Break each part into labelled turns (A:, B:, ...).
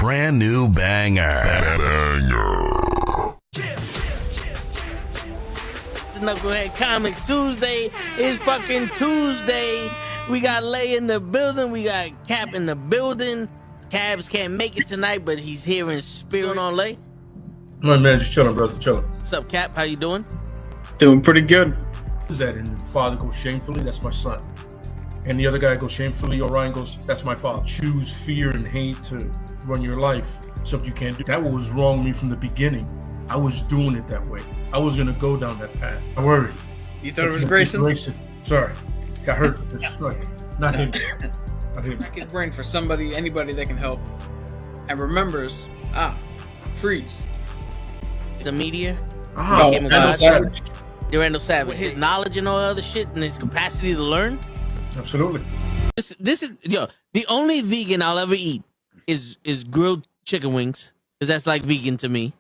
A: brand new banger.
B: It's Knucklehead Comics Tuesday. It's fucking Tuesday. We got Lay in the building. We got Cap in the building. Cabs can't make it tonight, but he's here in spirit. On Lay.
C: My man, just chilling, brother, chilling.
B: What's up, Cap? How you doing?
D: Doing pretty good.
C: Is that and the father goes shamefully? That's my son. And the other guy goes shamefully. Orion goes, that's my father. Choose fear and hate to run your life. Something you can't do. That was wrong with me from the beginning. I was doing it that way. I was gonna go down that path. I worried.
D: You thought it was Grayson?
C: Sorry, got hurt. It's like not him. Not him.
D: Crack his brain for somebody, anybody that can help, and remembers. Freeze.
B: The media.
C: No,
D: Randall Savage.
B: Randall Savage. With his knowledge and all other shit and his capacity to learn.
C: Absolutely.
B: This is the only vegan I'll ever eat is grilled chicken wings, because that's like vegan to me.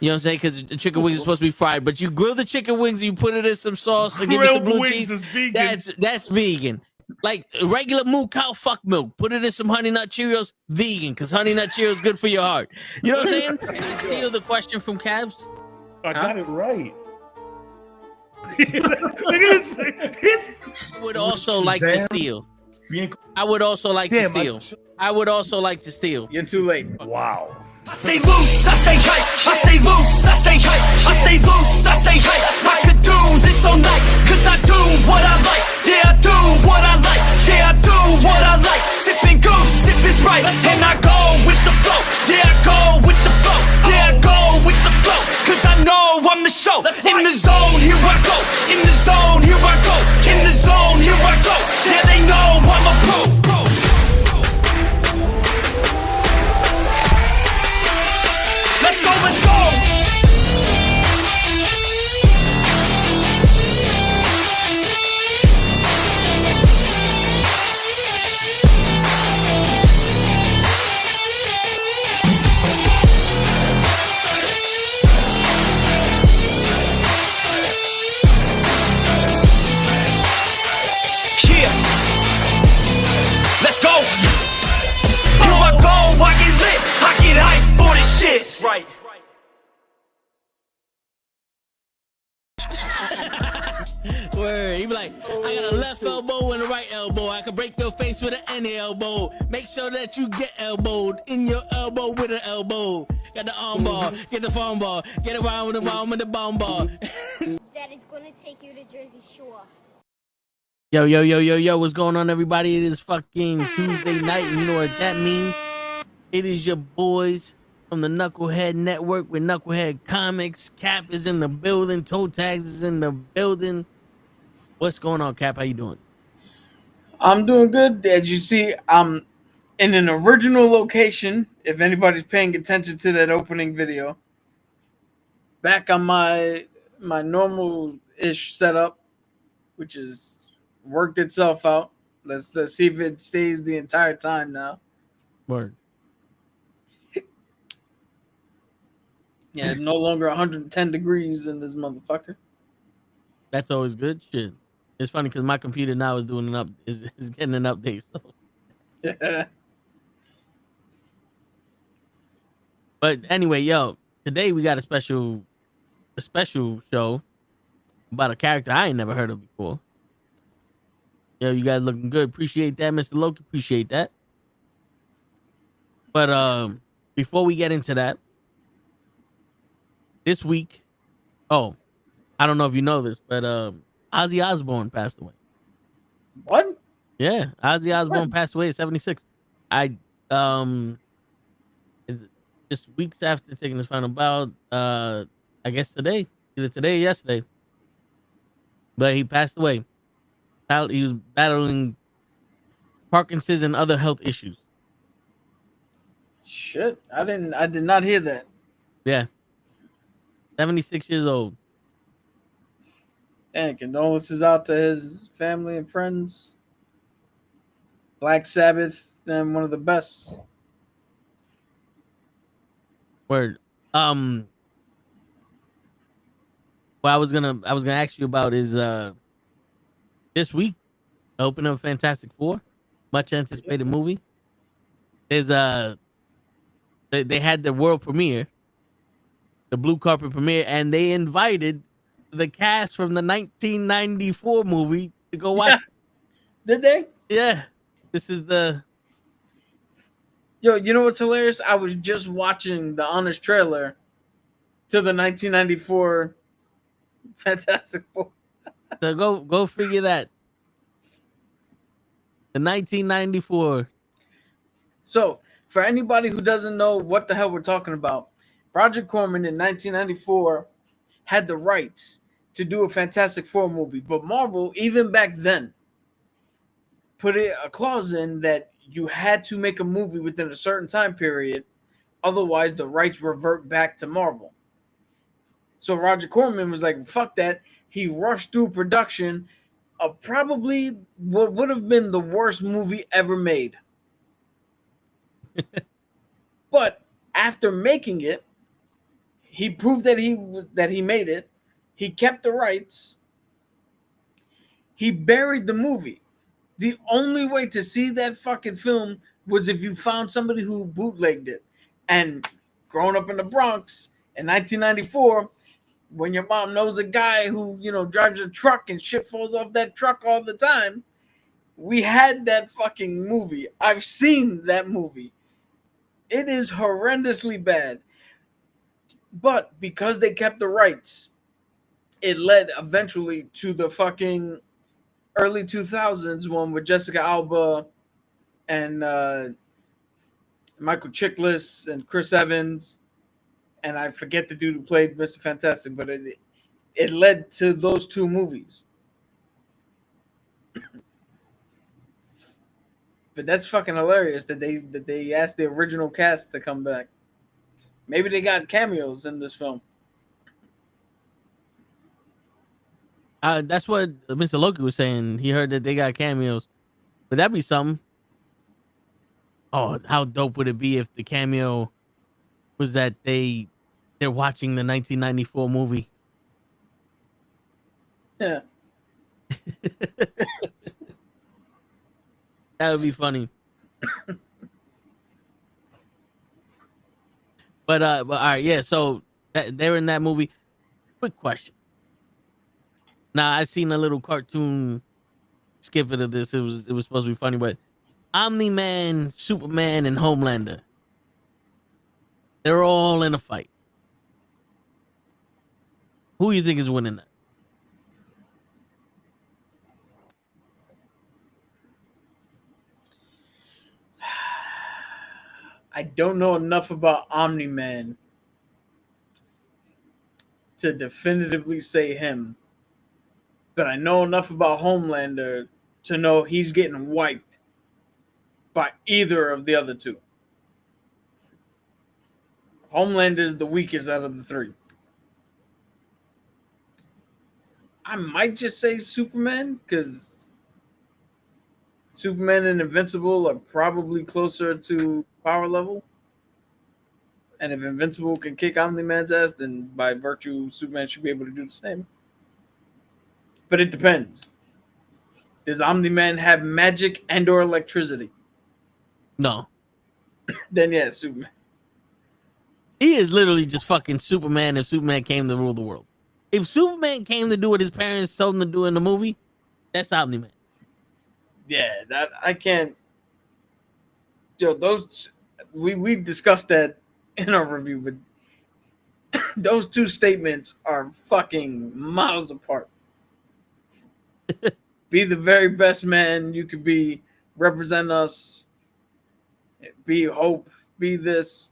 B: You know what I'm saying? Because the chicken wings are supposed to be fried, but you grill the chicken wings, you put it in some sauce, and give it some blue cheese.
C: Is vegan.
B: That's vegan. Like regular moo cow fuck milk, put it in some Honey Nut Cheerios, vegan, because Honey Nut Cheerios is good for your heart. You know what I'm saying? Can I steal the question from Cabs?
C: I got it right.
B: I would also like to steal. I would also like to steal. I would also like to steal.
D: You're too late.
C: Wow.
E: I stay loose, I stay hype. I stay loose, I stay hype. I stay loose, I stay hype. I could do this all night, cause I do what I like. Yeah, I do what I like. Yeah, I do what I like. Sipping goose, sip is right. And I go with the flow. Yeah, I go with the flow. Yeah, I go with the flow. Cause I know I'm the show. In the zone, here I go. In the zone, here I go. In the zone, here I go. Yeah, they know I'm a pro. Let's go, let's go! Yeah! Let's go! Here I go, I get lit, I get hyped for this shit! Right.
B: Word. He be like, I got a left elbow and a right elbow. I can break your face with an any elbow. Make sure that you get elbowed in your elbow with an elbow. Got the arm ball, get the phone ball, get around with the bomb with the bomb ball.
F: Daddy's gonna take you to Jersey Shore.
B: Yo, what's going on, everybody? It is fucking Tuesday night, and you know what that means? It is your boys from the Knucklehead Network with Knucklehead Comics. Cap is in the building. Toe Tags is in the building. What's going on, Cap? How you doing?
D: I'm doing good. As you see, I'm in an original location. If anybody's paying attention to that opening video, back on my normal-ish setup, which has worked itself out. Let's see if it stays the entire time now.
B: Word.
D: Yeah, it's no longer 110 degrees in this motherfucker.
B: That's always good. Shit. It's funny because my computer now is doing is getting an update. So.
D: Yeah.
B: But anyway, today we got a special show about a character I ain't never heard of before. You guys looking good. Appreciate that, Mr. Loki. Appreciate that. But before we get into that, this week, I don't know if you know this, but Ozzy Osbourne passed away.
D: What?
B: Yeah, Ozzy Osbourne passed away at 76. Just weeks after taking his final bow, I guess today, either today or yesterday. But he passed away. He was battling Parkinson's and other health issues.
D: Shit, I did not hear that.
B: Yeah. 76 years old.
D: And condolences out to his family and friends. Black Sabbath, and one of the best.
B: Word. What I was gonna ask you about is this week, opening of Fantastic Four, much anticipated movie. There's They had the world premiere, the blue carpet premiere, and they invited the cast from the 1994 movie to go watch.
D: Did they?
B: Yeah, this is the.
D: Yo, you know what's hilarious? I was just watching the honest trailer to the 1994 Fantastic Four.
B: So go figure that. The 1994.
D: So, for anybody who doesn't know what the hell we're talking about, Roger Corman in 1994 had the rights to do a Fantastic Four movie, but Marvel, even back then, put a clause in that you had to make a movie within a certain time period, otherwise the rights revert back to Marvel. So Roger Corman was like, fuck that. He rushed through production of probably what would have been the worst movie ever made. But after making it, he proved that he made it. He kept the rights. He buried the movie. The only way to see that fucking film was if you found somebody who bootlegged it. And growing up in the Bronx in 1994, when your mom knows a guy who, drives a truck and shit falls off that truck all the time, we had that fucking movie. I've seen that movie. It is horrendously bad. But because they kept the rights, it led eventually to the fucking early 2000s one with Jessica Alba and Michael Chiklis and Chris Evans, and I forget the dude who played Mr. Fantastic, but it led to those two movies. But that's fucking hilarious that they asked the original cast to come back. Maybe they got cameos in this film.
B: That's what Mr. Loki was saying. He heard that they got cameos. Would that be something? Oh, how dope would it be if the cameo was that they're watching the 1994 movie?
D: Yeah.
B: That would be funny. But all right, yeah. So they're in that movie. Quick question. Now I seen a little cartoon snippet of this. It was supposed to be funny, but Omni-Man, Superman, and Homelander, they're all in a fight. Who do you think is winning that?
D: I don't know enough about Omni-Man to definitively say him, but I know enough about Homelander to know he's getting wiped by either of the other two. Homelander is the weakest out of the three. I might just say Superman, because Superman and Invincible are probably closer to power level. And if Invincible can kick Omni-Man's ass, then by virtue, Superman should be able to do the same. But it depends. Does Omni-Man have magic and or electricity?
B: No.
D: Then yeah, Superman.
B: He is literally just fucking Superman if Superman came to rule the world. If Superman came to do what his parents told him to do in the movie, that's Omni-Man.
D: Yeah, that I can't. Yo, those we discussed that in our review, but those two statements are fucking miles apart. Be the very best man you could be, represent us, be hope, be this,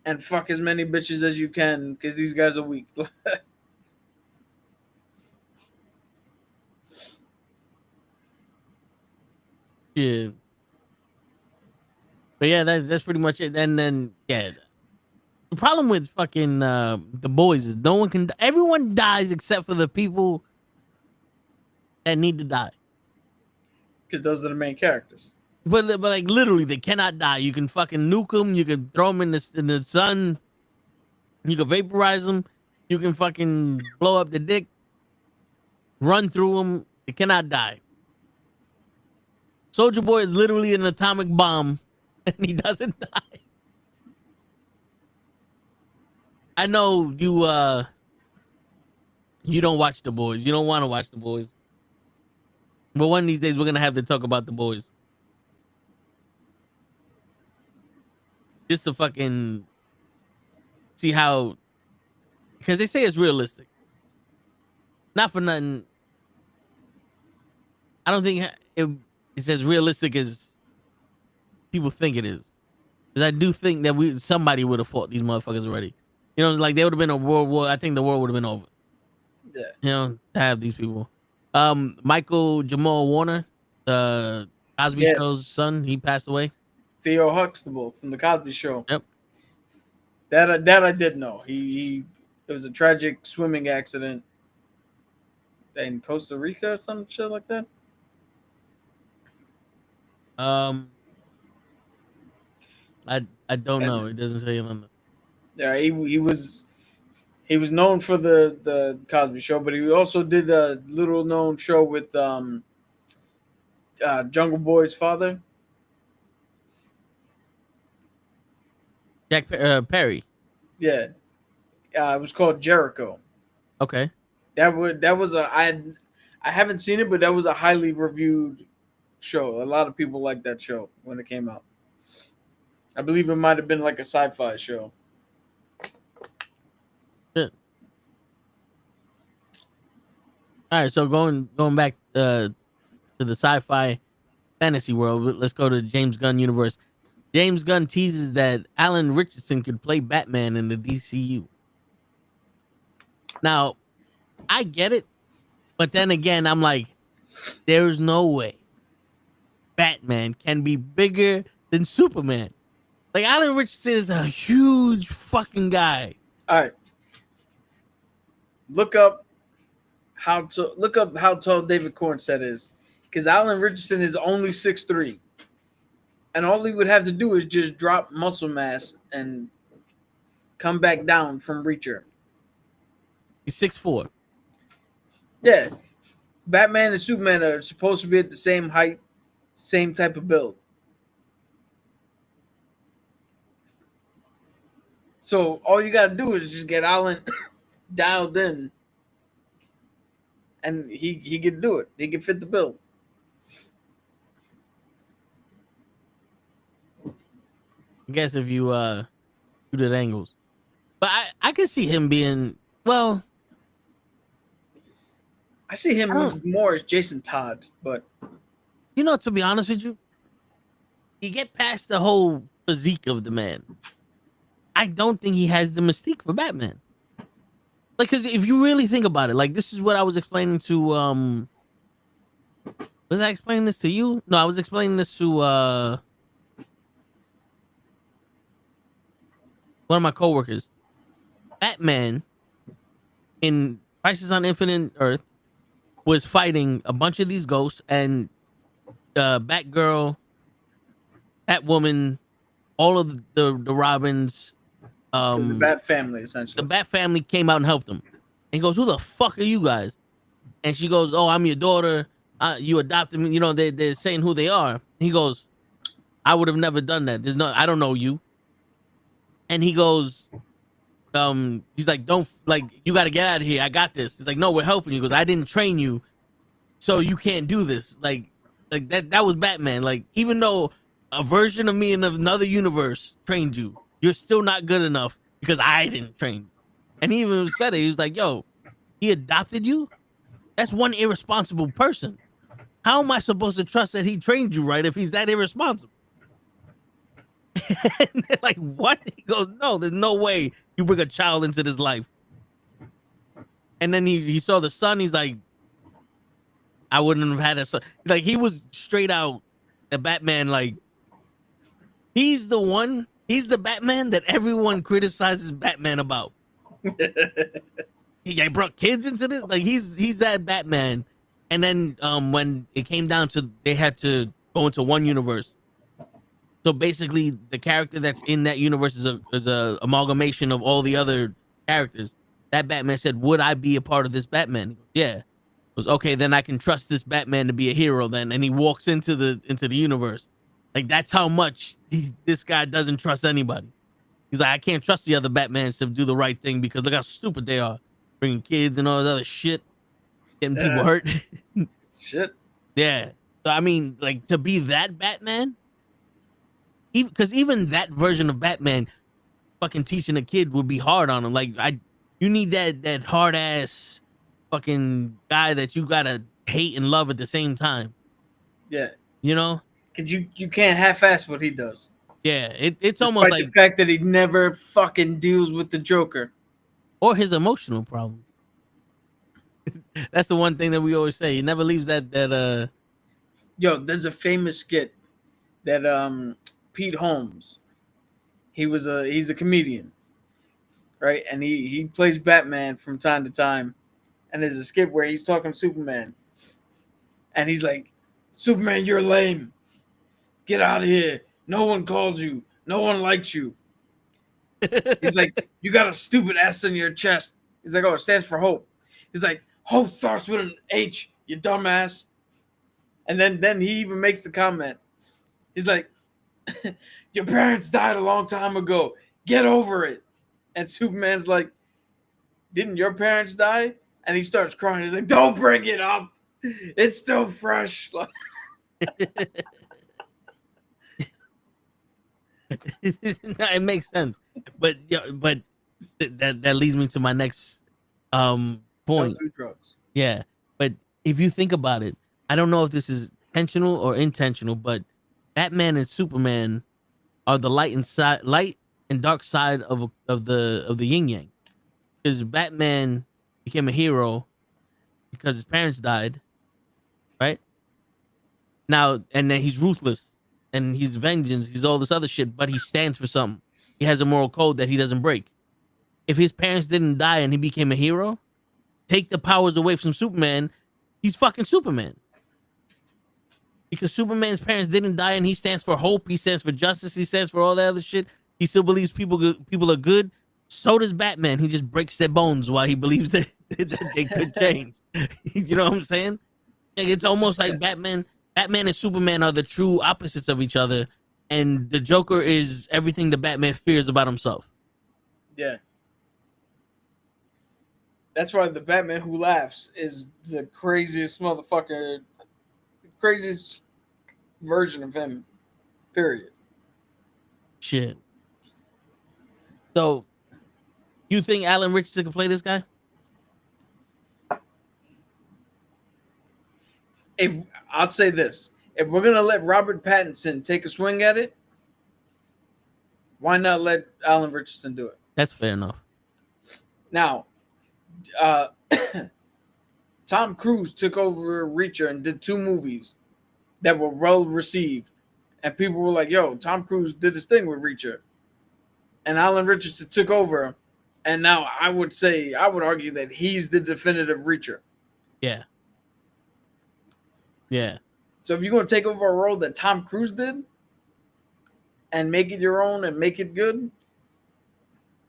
D: and fuck as many bitches as you can, because these guys are weak.
B: Yeah. But yeah, that's pretty much it. And then yeah, the problem with fucking the boys is everyone dies except for the people that need to die.
D: Because those are the main characters.
B: But like literally, they cannot die. You can fucking nuke them. You can throw them in the sun. You can vaporize them. You can fucking blow up the dick. Run through them. They cannot die. Soldier Boy is literally an atomic bomb, and he doesn't die. I know you don't watch The Boys. You don't want to watch The Boys. But one of these days we're gonna have to talk about The Boys. Just to fucking see how, because they say it's realistic. Not for nothing. I don't think it's as realistic as people think it is. Because I do think that somebody would have fought these motherfuckers already. You know, like they would have been a world war. I think the world would have been over.
D: Yeah.
B: You know, to have these people. Michael Jamal Warner, the Cosby Show's son, he passed away.
D: Theo Huxtable from the Cosby Show.
B: Yep.
D: That I did know. It was a tragic swimming accident in Costa Rica or some shit like that.
B: I don't know. It doesn't say on the.
D: Yeah, he was known for the Cosby Show, but he also did a little known show with Jungle Boy's father,
B: Jack Perry.
D: Yeah, it was called Jericho.
B: Okay.
D: I haven't seen it, but that was a highly reviewed show. A lot of people liked that show when it came out. I believe it might have been like a sci-fi show.
B: Yeah. All right, so going back to the sci-fi fantasy world, let's go to James Gunn universe. James Gunn teases that Alan Richardson could play Batman in the DCU. Now, I get it, but then again, I'm like, there's no way Batman can be bigger than Superman. Like, Alan Richardson is a huge fucking guy.
D: All right. Look up how tall David Cornset is, because Alan Richardson is only 6'3", and all he would have to do is just drop muscle mass and come back down from Reacher.
B: He's 6'4".
D: Yeah, Batman and Superman are supposed to be at the same height, same type of build. So all you gotta do is just get Alan dialed in, and he can do it. He can fit the bill.
B: I guess if you shoot at angles, but I could see him being, well,
D: I see him more as Jason Todd, but
B: you know, to be honest with you, you get past the whole physique of the man. I don't think he has the mystique for Batman. Like, because if you really think about it, like, this is what I was explaining to was I explaining this to you? No, I was explaining this to one of my coworkers. Batman in Crisis on Infinite Earth was fighting a bunch of these ghosts, and Batgirl, Batwoman, all of the Robins,
D: the Bat family, essentially.
B: The Bat family came out and helped him. And he goes, "Who the fuck are you guys?" And she goes, "Oh, I'm your daughter. You adopted me." You know, they're saying who they are. He goes, "I would have never done that. I don't know you." And he goes, he's like, "Don't, like, you got to get out of here. I got this." He's like, "No, we're helping you." He goes, "I didn't train you, so you can't do this." Like that was Batman. Like, even though a version of me in another universe trained you, you're still not good enough because I didn't train you. And he even said it. He was like, "Yo, he adopted you? That's one irresponsible person. How am I supposed to trust that he trained you right if he's that irresponsible?" And they're like, "What?" He goes, "No, there's no way you bring a child into this life." And then he saw the son. He's like, "I wouldn't have had a son." Like, he was straight out the Batman. Like, he's the Batman that everyone criticizes Batman about. He brought kids into this. Like, he's that Batman. And then when it came down to, they had to go into one universe. So basically, the character that's in that universe is a amalgamation of all the other characters. That Batman said, "Would I be a part of this Batman?" He goes, "Yeah." It was, "Okay, then I can trust this Batman to be a hero then." And he walks into the universe. Like, that's how much this guy doesn't trust anybody. He's He's like, I can't trust the other Batmans to do the right thing because look how stupid they are, bringing kids and all this other shit, getting people hurt.
D: Shit.
B: Yeah. So I mean, like to be that Batman, because even that version of Batman, fucking teaching a kid would be hard on him. Like you need that hard ass fucking guy that you gotta hate and love at the same time.
D: Yeah.
B: You know?
D: Because you can't half-ass what he does.
B: Yeah. It's
D: Despite
B: almost like
D: the fact that he never fucking deals with the Joker.
B: or his emotional problem. That's the one thing that we always say. He never leaves that.
D: Yo, there's a famous skit that Pete Holmes. He's a comedian, right? And he plays Batman from time to time. And there's a skit where he's talking to Superman. And he's like, Superman, you're lame. Get out of here. No one called you. No one likes you. He's like, you got a stupid S on your chest. He's like, oh, it stands for hope. He's like, hope starts with an H, you dumbass. And then he even makes the comment. He's like, your parents died a long time ago. Get over it. And Superman's like, didn't your parents die? And he starts crying. He's like, don't bring it up. It's still fresh.
B: It makes sense. But that leads me to my next point.
D: Don't do drugs.
B: Yeah. But if you think about it, I don't know if this is intentional or intentional, but Batman and Superman are the light and dark side of the yin yang. Because Batman became a hero because his parents died, right? Now, and then he's ruthless and he's vengeance, he's all this other shit, but he stands for something. He has a moral code that he doesn't break. If his parents didn't die and he became a hero, take the powers away from Superman, he's fucking Superman. Because Superman's parents didn't die and he stands for hope, he stands for justice, he stands for all that other shit. He still believes people are good. So does Batman. He just breaks their bones while he believes that they could change. You know what I'm saying? Like, it's almost like Batman and Superman are the true opposites of each other, and the Joker is everything the Batman fears about himself.
D: Yeah. That's why the Batman who laughs is the craziest motherfucker, the craziest version of him, period.
B: Shit. So, you think Alan Richardson can play this guy?
D: If I'll say this, if we're gonna let Robert Pattinson take a swing at it, why not let Alan Richardson do it?
B: That's fair enough.
D: Now, Tom Cruise took over Reacher and did 2 movies that were well received, and people were like, "Yo, Tom Cruise did his thing with Reacher," and Alan Richardson took over, and now I would argue that he's the definitive Reacher.
B: Yeah. Yeah.
D: So if you're going to take over a role that Tom Cruise did and make it your own and make it good,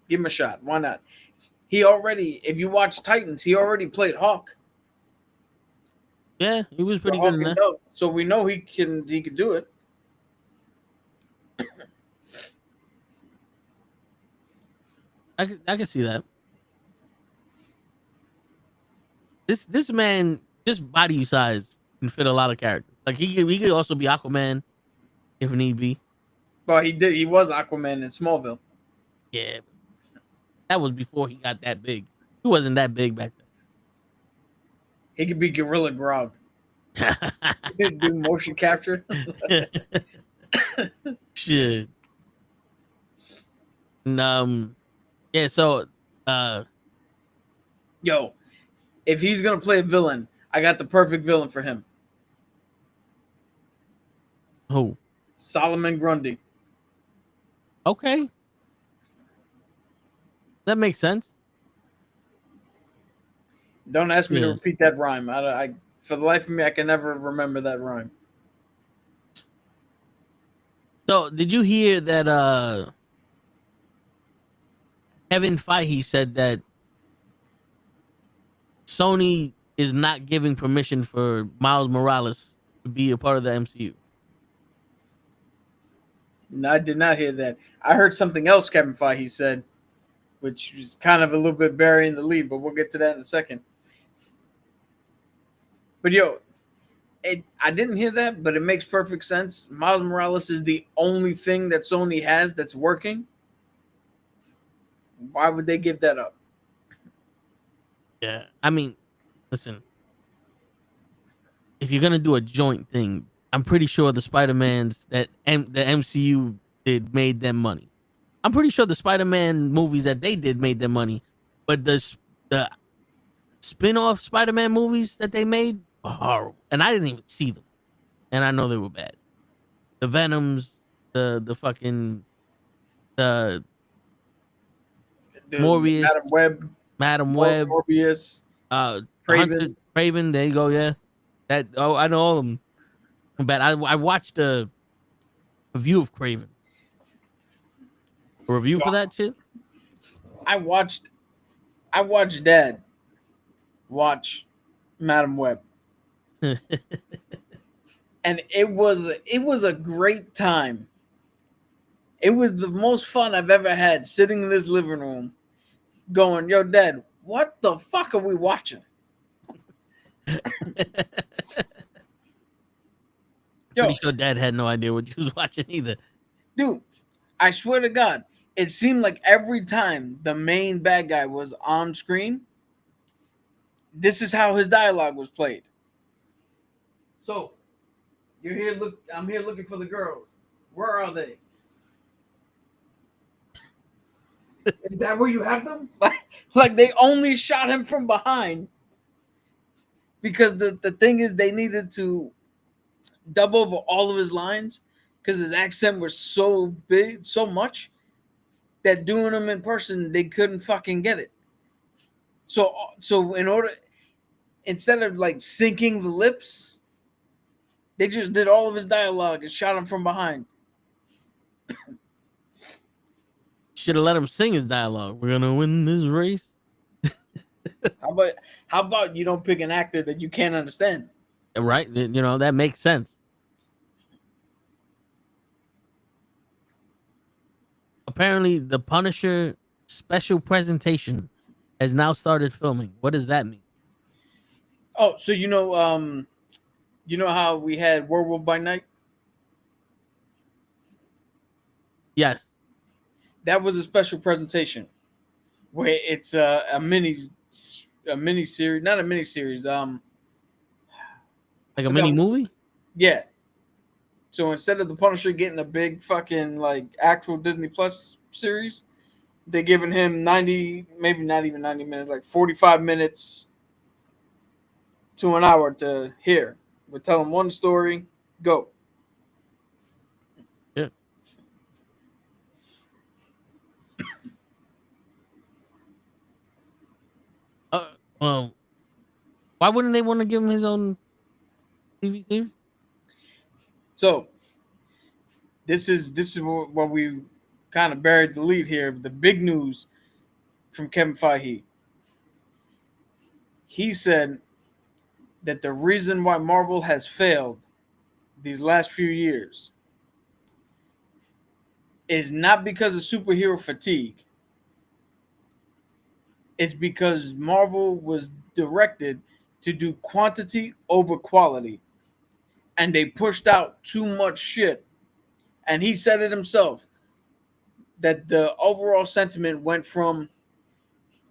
D: give him a shot. Why not? If you watch Titans, he already played Hawk.
B: Yeah, he was pretty good in that.
D: So we know he can do it.
B: I can see that. This man, just body size, can fit a lot of characters. Like he could also be Aquaman if need be.
D: Well, he did. He was Aquaman in Smallville.
B: Yeah, that was before he got that big. He wasn't that big back
D: He could be Gorilla Grog.
B: then.
D: He could do motion capture.
B: Shit. And, yeah. So,
D: Yo, if he's gonna play a villain, I got the perfect villain for him.
B: who?
D: Solomon Grundy.
B: Okay, that makes sense.
D: Don't ask me to
B: Yeah.
D: repeat that rhyme. I for the life of me, I can never remember that rhyme.
B: So, did you hear that? Kevin Feige said that Sony is not giving permission for Miles Morales to be a part of the MCU.
D: No, I did not hear that. I heard something else Kevin Feige said, which is kind of a little bit burying the lead, but we'll get to that in a second. But yo, I didn't hear that, but it makes perfect sense. Miles Morales is the only thing that Sony has that's working. Why would they give that up?
B: Yeah, I mean, listen, if you're gonna do a joint thing, I'm pretty sure the Spider-Mans that the MCU did made them money. I'm pretty sure the Spider-Man movies that they did made them money, but the spin-off Spider-Man movies that they made were horrible, and I didn't even see them, and I know they were bad. The Venoms, the fucking the
D: The
B: Morbius,
D: Madam Web,
B: Madam Web,
D: Morbius,
B: Hunter
D: Craven.
B: Craven. There you go. Yeah, that. Oh, I know all of them. But I watched a review of Craven. A review for that shit.
D: I watched Dad watch Madam Web, and it was a great time. It was the most fun I've ever had sitting in this living room, going, "Yo, Dad, what the fuck are we watching?" Yo,
B: Pretty sure Dad had no idea what you was watching either.
D: dude, I swear to God, it seemed like every time the main bad guy was on screen, this is how his dialogue was played. So, you're here. I'm here looking for the girls. Where are they? Is that where you have them? Like they only shot him from behind because the thing is they needed to dub over all of his lines because his accent was so big, so much that doing them in person they couldn't fucking get it. So instead of like syncing the lips, they just did all of his dialogue and shot him from behind.
B: Should have let him sing his dialogue. We're gonna win this race.
D: How about you don't pick an actor that you can't understand?
B: Right? You know, that makes sense. Apparently, the Punisher special presentation has now started filming. What does that mean?
D: Oh, so you know how we had Werewolf by Night?
B: Yes.
D: That was a special presentation where it's a mini series, not a mini series.
B: Like a mini movie?
D: Yeah. So instead of the Punisher getting a big fucking like actual Disney Plus series, they're giving him 90, maybe not even 90 minutes, like 45 minutes to an hour to hear. We're telling one story, go.
B: Yeah. Well, why wouldn't they want to give him his own TV series?
D: So this is what we kind of buried the lead here. The big news from Kevin Feige. He said that the reason why Marvel has failed these last few years is not because of superhero fatigue. It's because Marvel was directed to do quantity over quality. And they pushed out too much shit. And he said it himself that the overall sentiment went from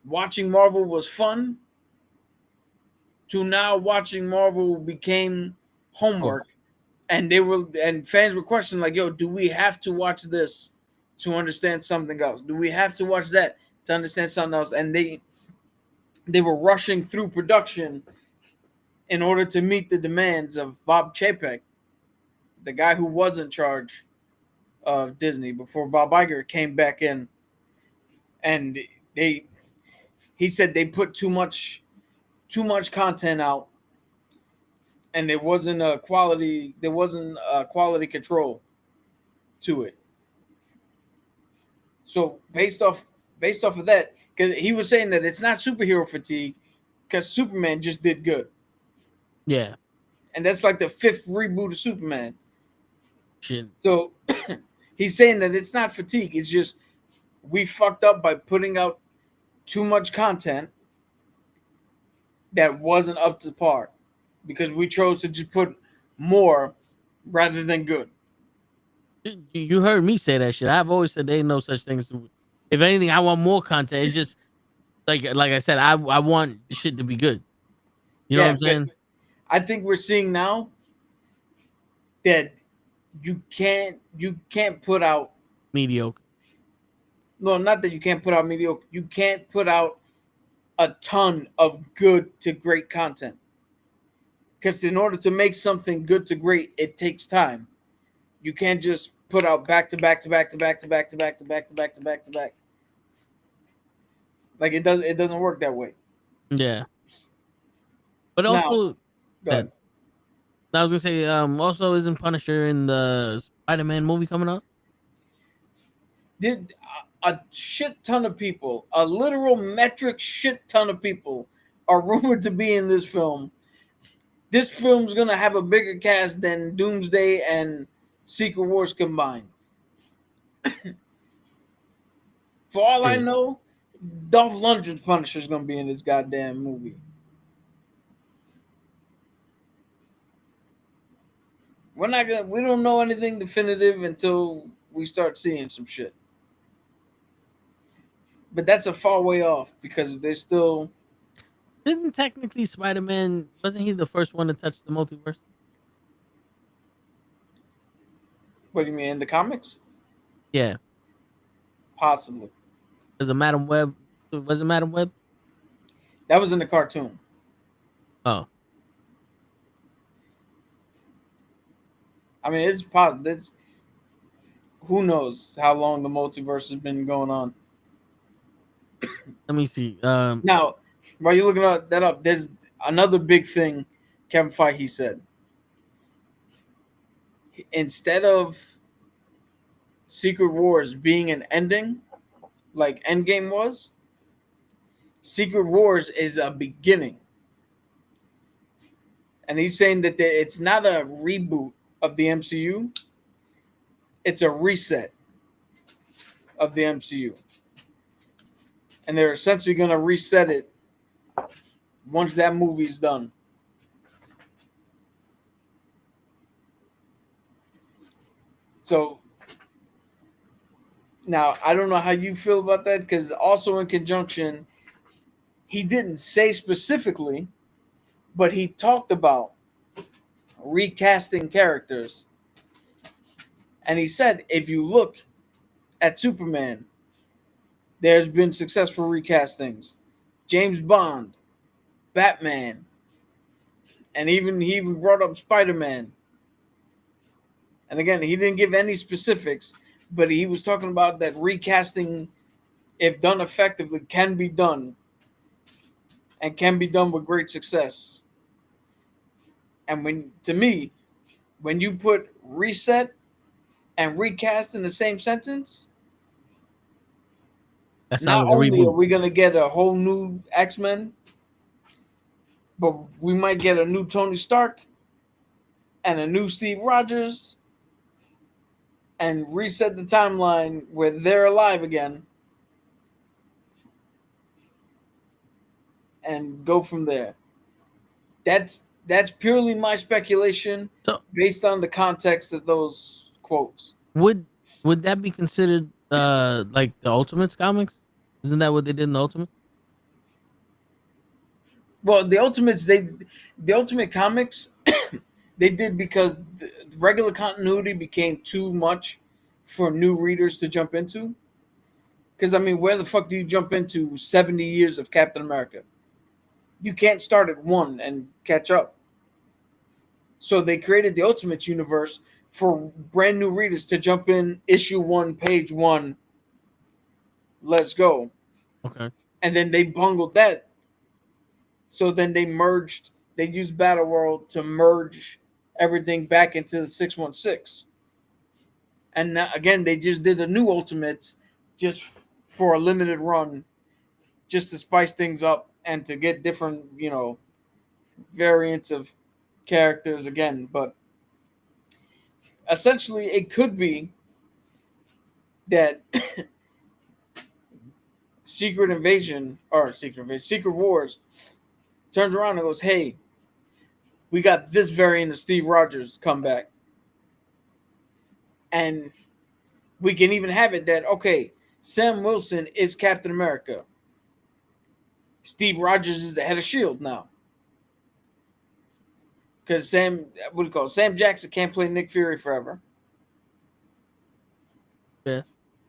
D: watching Marvel was fun to now watching Marvel became homework. And fans were questioning like, yo, do we have to watch this to understand something else? Do we have to watch that to understand something else? And they were rushing through production in order to meet the demands of Bob Chapek, the guy who was in charge of Disney before Bob Iger came back in. And he said they put too much content out, and there wasn't a quality control to it. So based off of that, because he was saying that it's not superhero fatigue, because Superman just did good.
B: Yeah.
D: And that's like the 5th reboot of Superman.
B: Shit.
D: So He's saying that it's not fatigue. It's just we fucked up by putting out too much content that wasn't up to par because we chose to just put more rather than good.
B: You heard me say that shit. I've always said there ain't no such thing as. If anything, I want more content. It's just like I said, I want shit to be good. You know what I'm saying?
D: I think we're seeing now that you can't put out
B: Mediocre.
D: no, not that you can't put out mediocre. You can't put out a ton of good to great content. Because in order to make something good to great, it takes time. You can't just put out back to back to back to back to back to back to back to back to back to back. Like it doesn't work that way.
B: Yeah. But
D: Now,
B: also,
D: go ahead.
B: I was gonna say, also isn't Punisher in the Spider-Man movie coming out?
D: Did a shit ton of people, a literal metric shit ton of people, are rumored to be in this film. This film's gonna have a bigger cast than Doomsday and Secret Wars combined. For all I know, Dolph Lundgren's Punisher's gonna be in this goddamn movie. We don't know anything definitive until we start seeing some shit. But that's a far way off because they still.
B: Isn't technically Spider-Man, wasn't he the first one to touch the multiverse?
D: What do you mean in the comics?
B: Yeah.
D: Possibly.
B: Was it Madam Web? Was it Madam Web?
D: That was in the cartoon.
B: Oh.
D: I mean, it's possible. Who knows how long the multiverse has been going on?
B: Let me see.
D: Now, while you're looking that up, there's another big thing Kevin Feige said. Instead of Secret Wars being an ending, like Endgame was, Secret Wars is a beginning. And he's saying that it's not a reboot of the MCU. It's a reset of the MCU. And they're essentially going to reset it once that movie's done. So, now, I don't know how you feel about that, because also in conjunction, he didn't say specifically, but he talked about recasting characters. And he said, if you look at Superman, there's been successful recastings. James Bond, Batman, and he even brought up Spider-Man. And again, he didn't give any specifics, but he was talking about that recasting, if done effectively, can be done, and can be done with great success. And when you put reset and recast in the same sentence,
B: That's
D: not
B: not like a
D: only are
B: reboot.
D: we going to get a whole new X-Men, but we might get a new Tony Stark and a new Steve Rogers, and reset the timeline where they're alive again and go from there. That's purely my speculation based on the context of those quotes.
B: Would that be considered like the Ultimates comics? Isn't that what they did in the Ultimates?
D: Well, the Ultimate comics they did because the regular continuity became too much for new readers to jump into. Because, I mean, where the fuck do you jump into 70 years of Captain America? You can't start at 1 and catch up. So they created the Ultimate Universe for brand new readers to jump in, issue 1, page 1. Let's go.
B: Okay.
D: And then they bungled that. So then they used Battle World to merge everything back into the 616. And now, again, they just did a new Ultimates just for a limited run, just to spice things up and to get different, variants of characters again. But essentially, it could be that Secret Wars turns around and goes, "Hey, we got this variant of Steve Rogers come back, and we can even have it that okay, Sam Wilson is Captain America. Steve Rogers is the head of Shield now, because Sam Jackson can't play Nick Fury forever,
B: Yeah.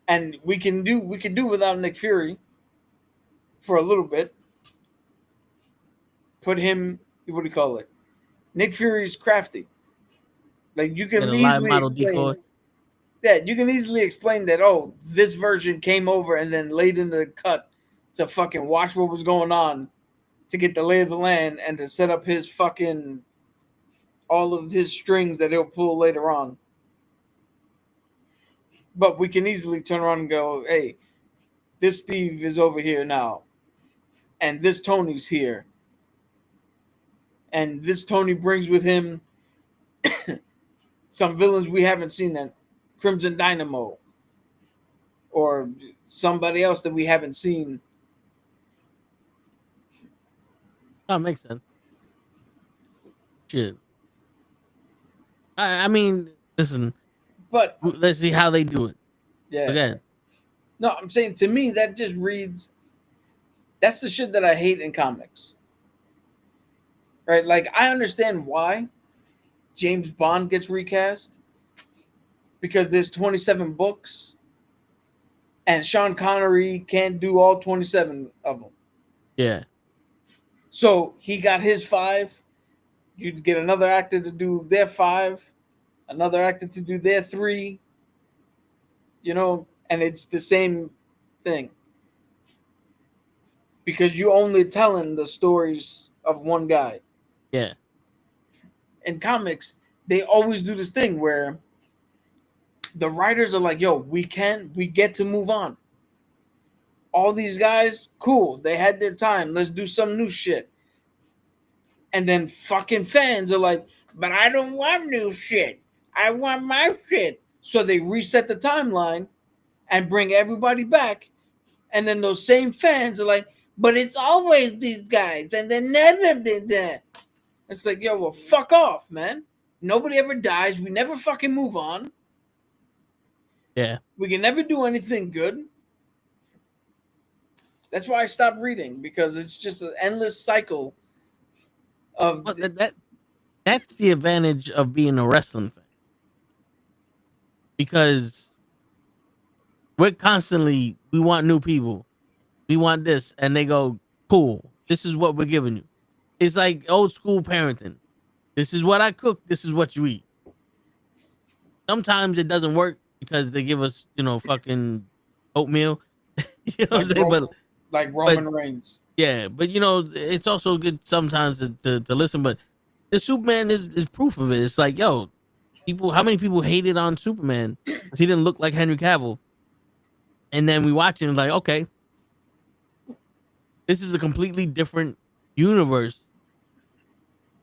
D: and we can do without Nick Fury for a little bit. Put him, Nick Fury's crafty. Like you can
B: And a live
D: easily
B: model
D: explain
B: decoy.
D: that. You can easily explain that. Oh, this version came over and then laid in the cut to fucking watch what was going on, to get the lay of the land and to set up his fucking all of his strings that he'll pull later on. But we can easily turn around and go, hey, this Steve is over here now, and this Tony's here, and this Tony brings with him some villains we haven't seen, that Crimson Dynamo or somebody else that we haven't seen.
B: That makes sense. Shit. I mean, listen.
D: But
B: let's see how they do it.
D: Yeah.
B: Again.
D: No, I'm saying to me that just reads. That's the shit that I hate in comics. Right? Like I understand why James Bond gets recast, because there's 27 books, and Sean Connery can't do all 27 of them.
B: Yeah.
D: So he got his 5. You'd get another actor to do their 5, another actor to do their 3. You know, and it's the same thing. Because you only telling the stories of one guy.
B: Yeah.
D: In comics, they always do this thing where the writers are like, yo, we get to move on. All these guys, cool. They had their time. Let's do some new shit. And then fucking fans are like, but I don't want new shit. I want my shit. So they reset the timeline and bring everybody back. And then those same fans are like, but it's always these guys. And they never did that. It's like, yo, well, fuck off, man. Nobody ever dies. We never fucking move on.
B: Yeah.
D: We can never do anything good. That's why I stopped reading, because it's just an endless cycle of
B: that's the advantage of being a wrestling fan. Because we want new people. We want this. And they go, cool. This is what we're giving you. It's like old school parenting. This is what I cook. This is what you eat. Sometimes it doesn't work because they give us, fucking oatmeal. You know what I'm saying? But
D: like Roman Reigns.
B: Yeah, but it's also good sometimes to listen. But the Superman is proof of it. It's like, yo, how many people hated on Superman because he didn't look like Henry Cavill? And then we watch it and it's like, okay, this is a completely different universe.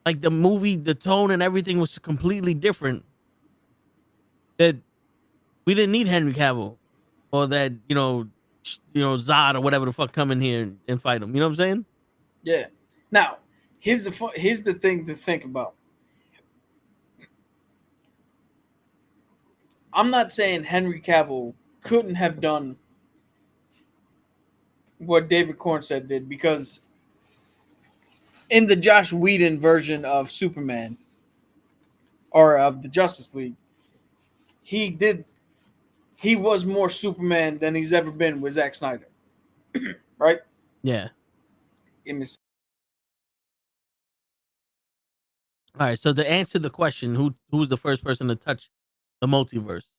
B: Like the movie, the tone and everything was completely different. That we didn't need Henry Cavill, or that Zod or whatever the fuck come in here and fight him. You know what I'm saying?
D: Yeah. Now, here's the thing to think about. I'm not saying Henry Cavill couldn't have done what David Cornsett did, because in the Joss Whedon version of Superman or of the Justice League, he was more Superman than he's ever been with Zack Snyder. Right?
B: Yeah.
D: All
B: right, so to answer the question, who's the first person to touch the multiverse?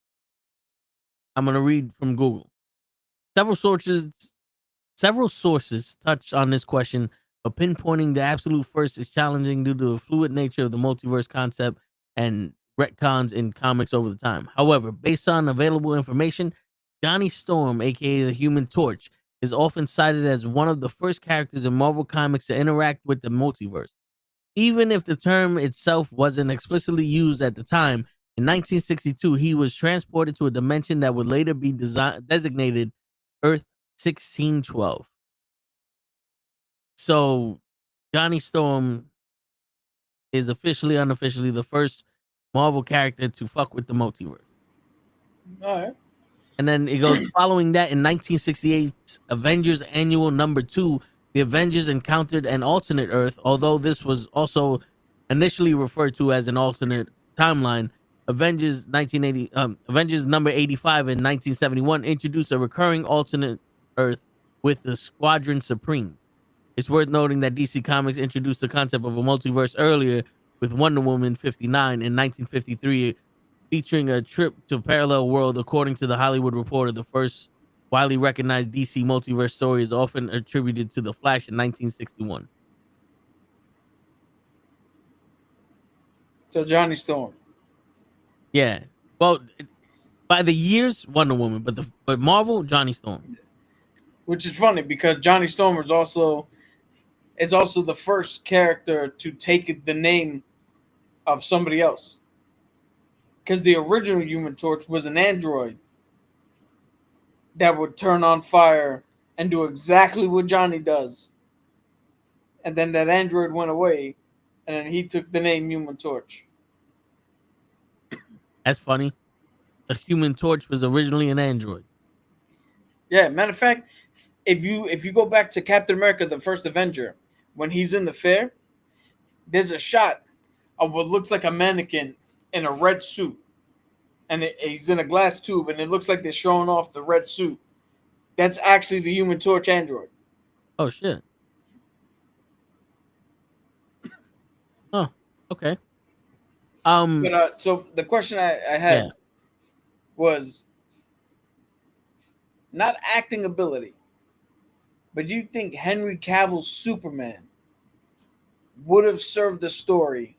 B: I'm going to read from Google. Several sources touch on this question, but pinpointing the absolute first is challenging due to the fluid nature of the multiverse concept and retcons in comics over the time. However, based on available information, Johnny Storm, aka the Human Torch, is often cited as one of the first characters in Marvel Comics to interact with the multiverse. Even if the term itself wasn't explicitly used at the time, In 1962, he was transported to a dimension that would later be designated Earth 1612. So Johnny Storm is officially, unofficially, the first Marvel character to fuck with the multiverse.
D: All right.
B: And then it goes following that in 1968's Avengers Annual number 2, the Avengers encountered an alternate Earth, although this was also initially referred to as an alternate timeline. Avengers number 85 in 1971 introduced a recurring alternate Earth with the Squadron Supreme. It's worth noting that DC Comics introduced the concept of a multiverse earlier with Wonder Woman 59 in 1953, featuring a trip to a parallel world. According to the Hollywood Reporter, the first widely recognized DC multiverse story is often attributed to The Flash in 1961.
D: So Johnny Storm.
B: Yeah. Well, by the years, Wonder Woman, but Marvel, Johnny Storm.
D: Which is funny because Johnny Storm is also the first character to take the name of somebody else. Because the original Human Torch was an android that would turn on fire and do exactly what Johnny does. And then that android went away, and then he took the name Human Torch.
B: That's funny. The Human Torch was originally an android.
D: Yeah, matter of fact, if you go back to Captain America, the first Avenger, when he's in the fair, there's a shot of what looks like a mannequin in a red suit. And he's in a glass tube, and it looks like they're showing off the red suit. That's actually the Human Torch android.
B: Oh, shit. Oh, okay.
D: But so the question I had was not acting ability, but do you think Henry Cavill's Superman would have served the story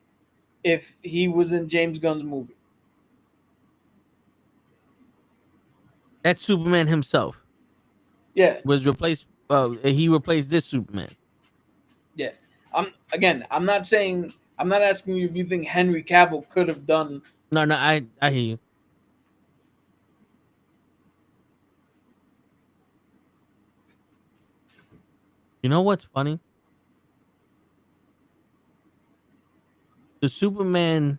D: if he was in James Gunn's movie?
B: That Superman himself.
D: Yeah.
B: Was replaced. He replaced this Superman.
D: Yeah. I'm not asking you if you think Henry Cavill could have done.
B: No, I hear you. You know what's funny? The Superman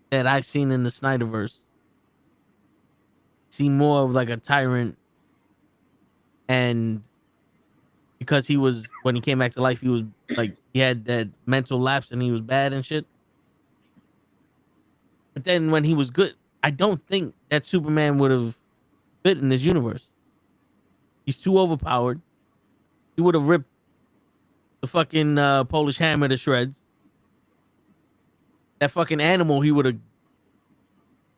B: that I've seen in the Snyderverse seemed more of like a tyrant, and because he was, when he came back to life, he was like, he had that mental lapse and he was bad and shit. But then when he was good, I don't think that Superman would have fit in this universe. He's too overpowered. He would have ripped the fucking Polish Hammer to shreds. That fucking animal, he would have.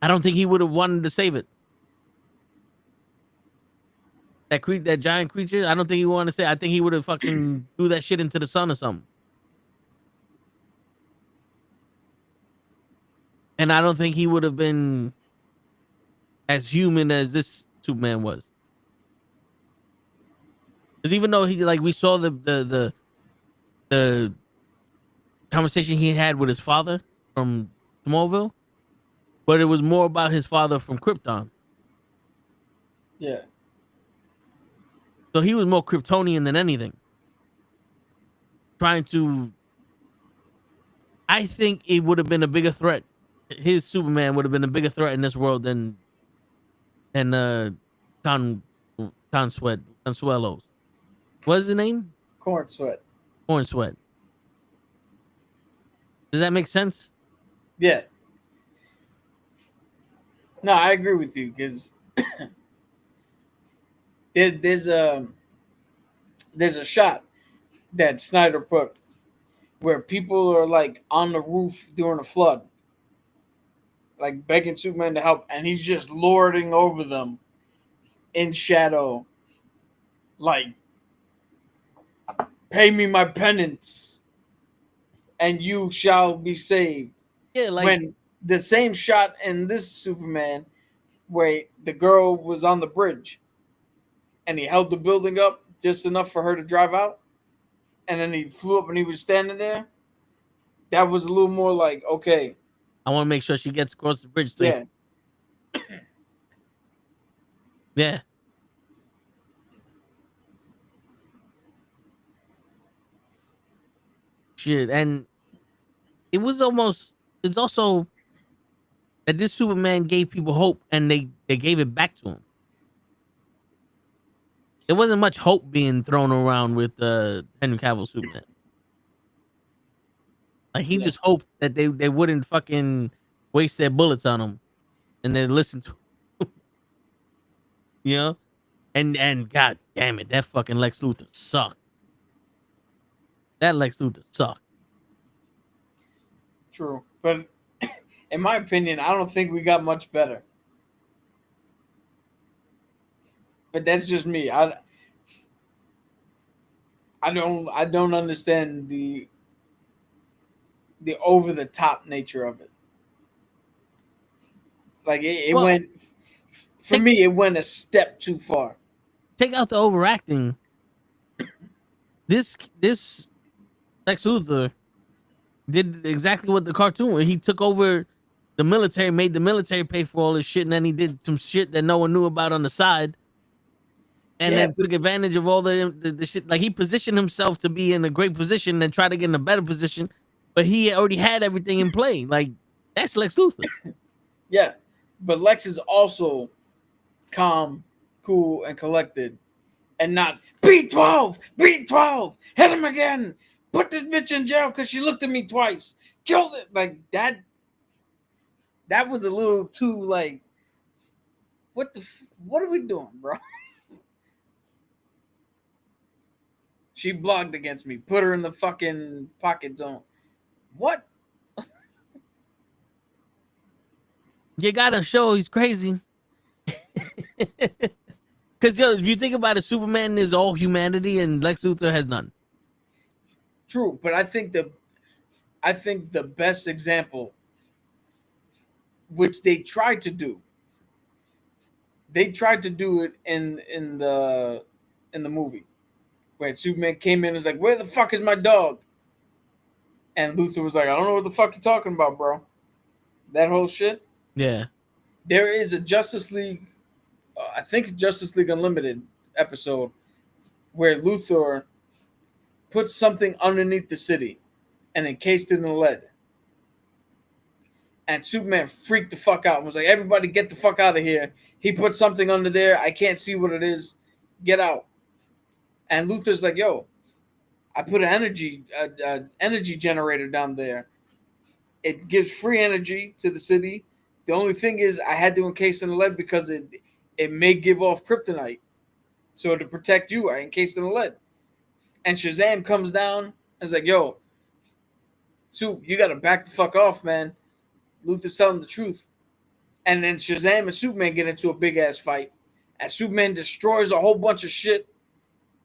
B: I don't think he would have wanted to save it. That giant creature, I don't think he wanted to say. I think he would have fucking threw that shit into the sun or something. And I don't think he would have been as human as this Superman was. Because even though he, like, we saw the conversation he had with his father from Smallville, but it was more about his father from Krypton.
D: Yeah.
B: So he was more Kryptonian than anything. Trying to, I think it would have been a bigger threat. His Superman would have been a bigger threat in this world than Consuelo's. What's his name?
D: Corn Sweat.
B: Corn Sweat. Does that make sense?
D: Yeah. No, I agree with you because there's a shot that Snyder put where people are like on the roof during a flood, like begging Superman to help, and he's just lording over them in shadow, like, pay me my penance and you shall be saved.
B: Yeah, like,
D: when the same shot in this Superman where the girl was on the bridge and he held the building up just enough for her to drive out, and then he flew up and he was standing there, that was a little more like, okay,
B: I want to make sure she gets across the bridge safe.
D: Yeah.
B: Yeah. Shit, and it's also that this Superman gave people hope, and they gave it back to him. There wasn't much hope being thrown around with Henry Cavill Superman. Like he
D: Yeah.
B: just hoped that they wouldn't fucking waste their bullets on him, and then listen to you know. And God damn it, that fucking Lex Luthor sucked. That Lex Luthor sucked.
D: True. But in my opinion, I don't think we got much better. But that's just me. I don't understand the over the top nature of it. Like it
B: Well,
D: went for
B: take
D: me, it went a step too far.
B: take out the overacting. This Lex Luthor did exactly what the cartoon where he took over the military, made the military pay for all this shit, and then he did some shit that no one knew about on the side, and
D: Yeah.
B: then took advantage of all the shit. Like he positioned himself to be in a great position and try to get in a better position, but he already had everything in play. Like that's Lex Luthor.
D: Yeah. But Lex is also calm, cool, and collected, and not B12, B12, hit him again, put this bitch in jail because she looked at me twice, killed it. Like that. That was a little too like, what are we doing, bro? She blogged against me, put her in the fucking pocket zone. What?
B: You gotta show he's crazy. Because yo, if you think about it, Superman is all humanity, and Lex Luthor has none.
D: True, but I think the best example, which they tried to do it in the movie, where Superman came in and was like, "Where the fuck is my dog?" And Luthor was like, "I don't know what the fuck you're talking about, bro." That whole shit.
B: Yeah.
D: There is a Justice League, I think Justice League Unlimited episode where Luthor puts something underneath the city and encased it in lead. And Superman freaked the fuck out and was like, "Everybody get the fuck out of here. He put something under there. I can't see what it is. Get out." And Luthor's like, "Yo, I put an energy generator down there. It gives free energy to the city. The only thing is I had to encase in the lead because it may give off kryptonite. So to protect you, I encased in the lead." And Shazam comes down and is like, "Yo, Soup, you gotta back the fuck off, man. Luthor's telling the truth." And then Shazam and Superman get into a big ass fight. And Superman destroys a whole bunch of shit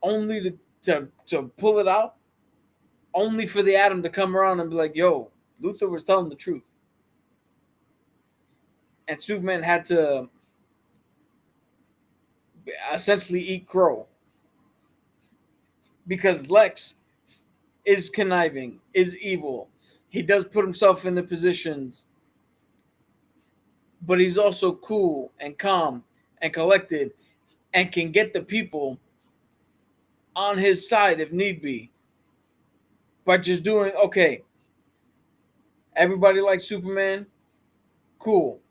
D: only to pull it out. Only for the Atom to come around and be like, "Yo, Luthor was telling the truth." And Superman had to essentially eat crow. Because Lex is conniving, is evil. He does put himself in the positions, but he's also cool and calm and collected and can get the people on his side if need be by just doing, okay, everybody likes Superman, cool.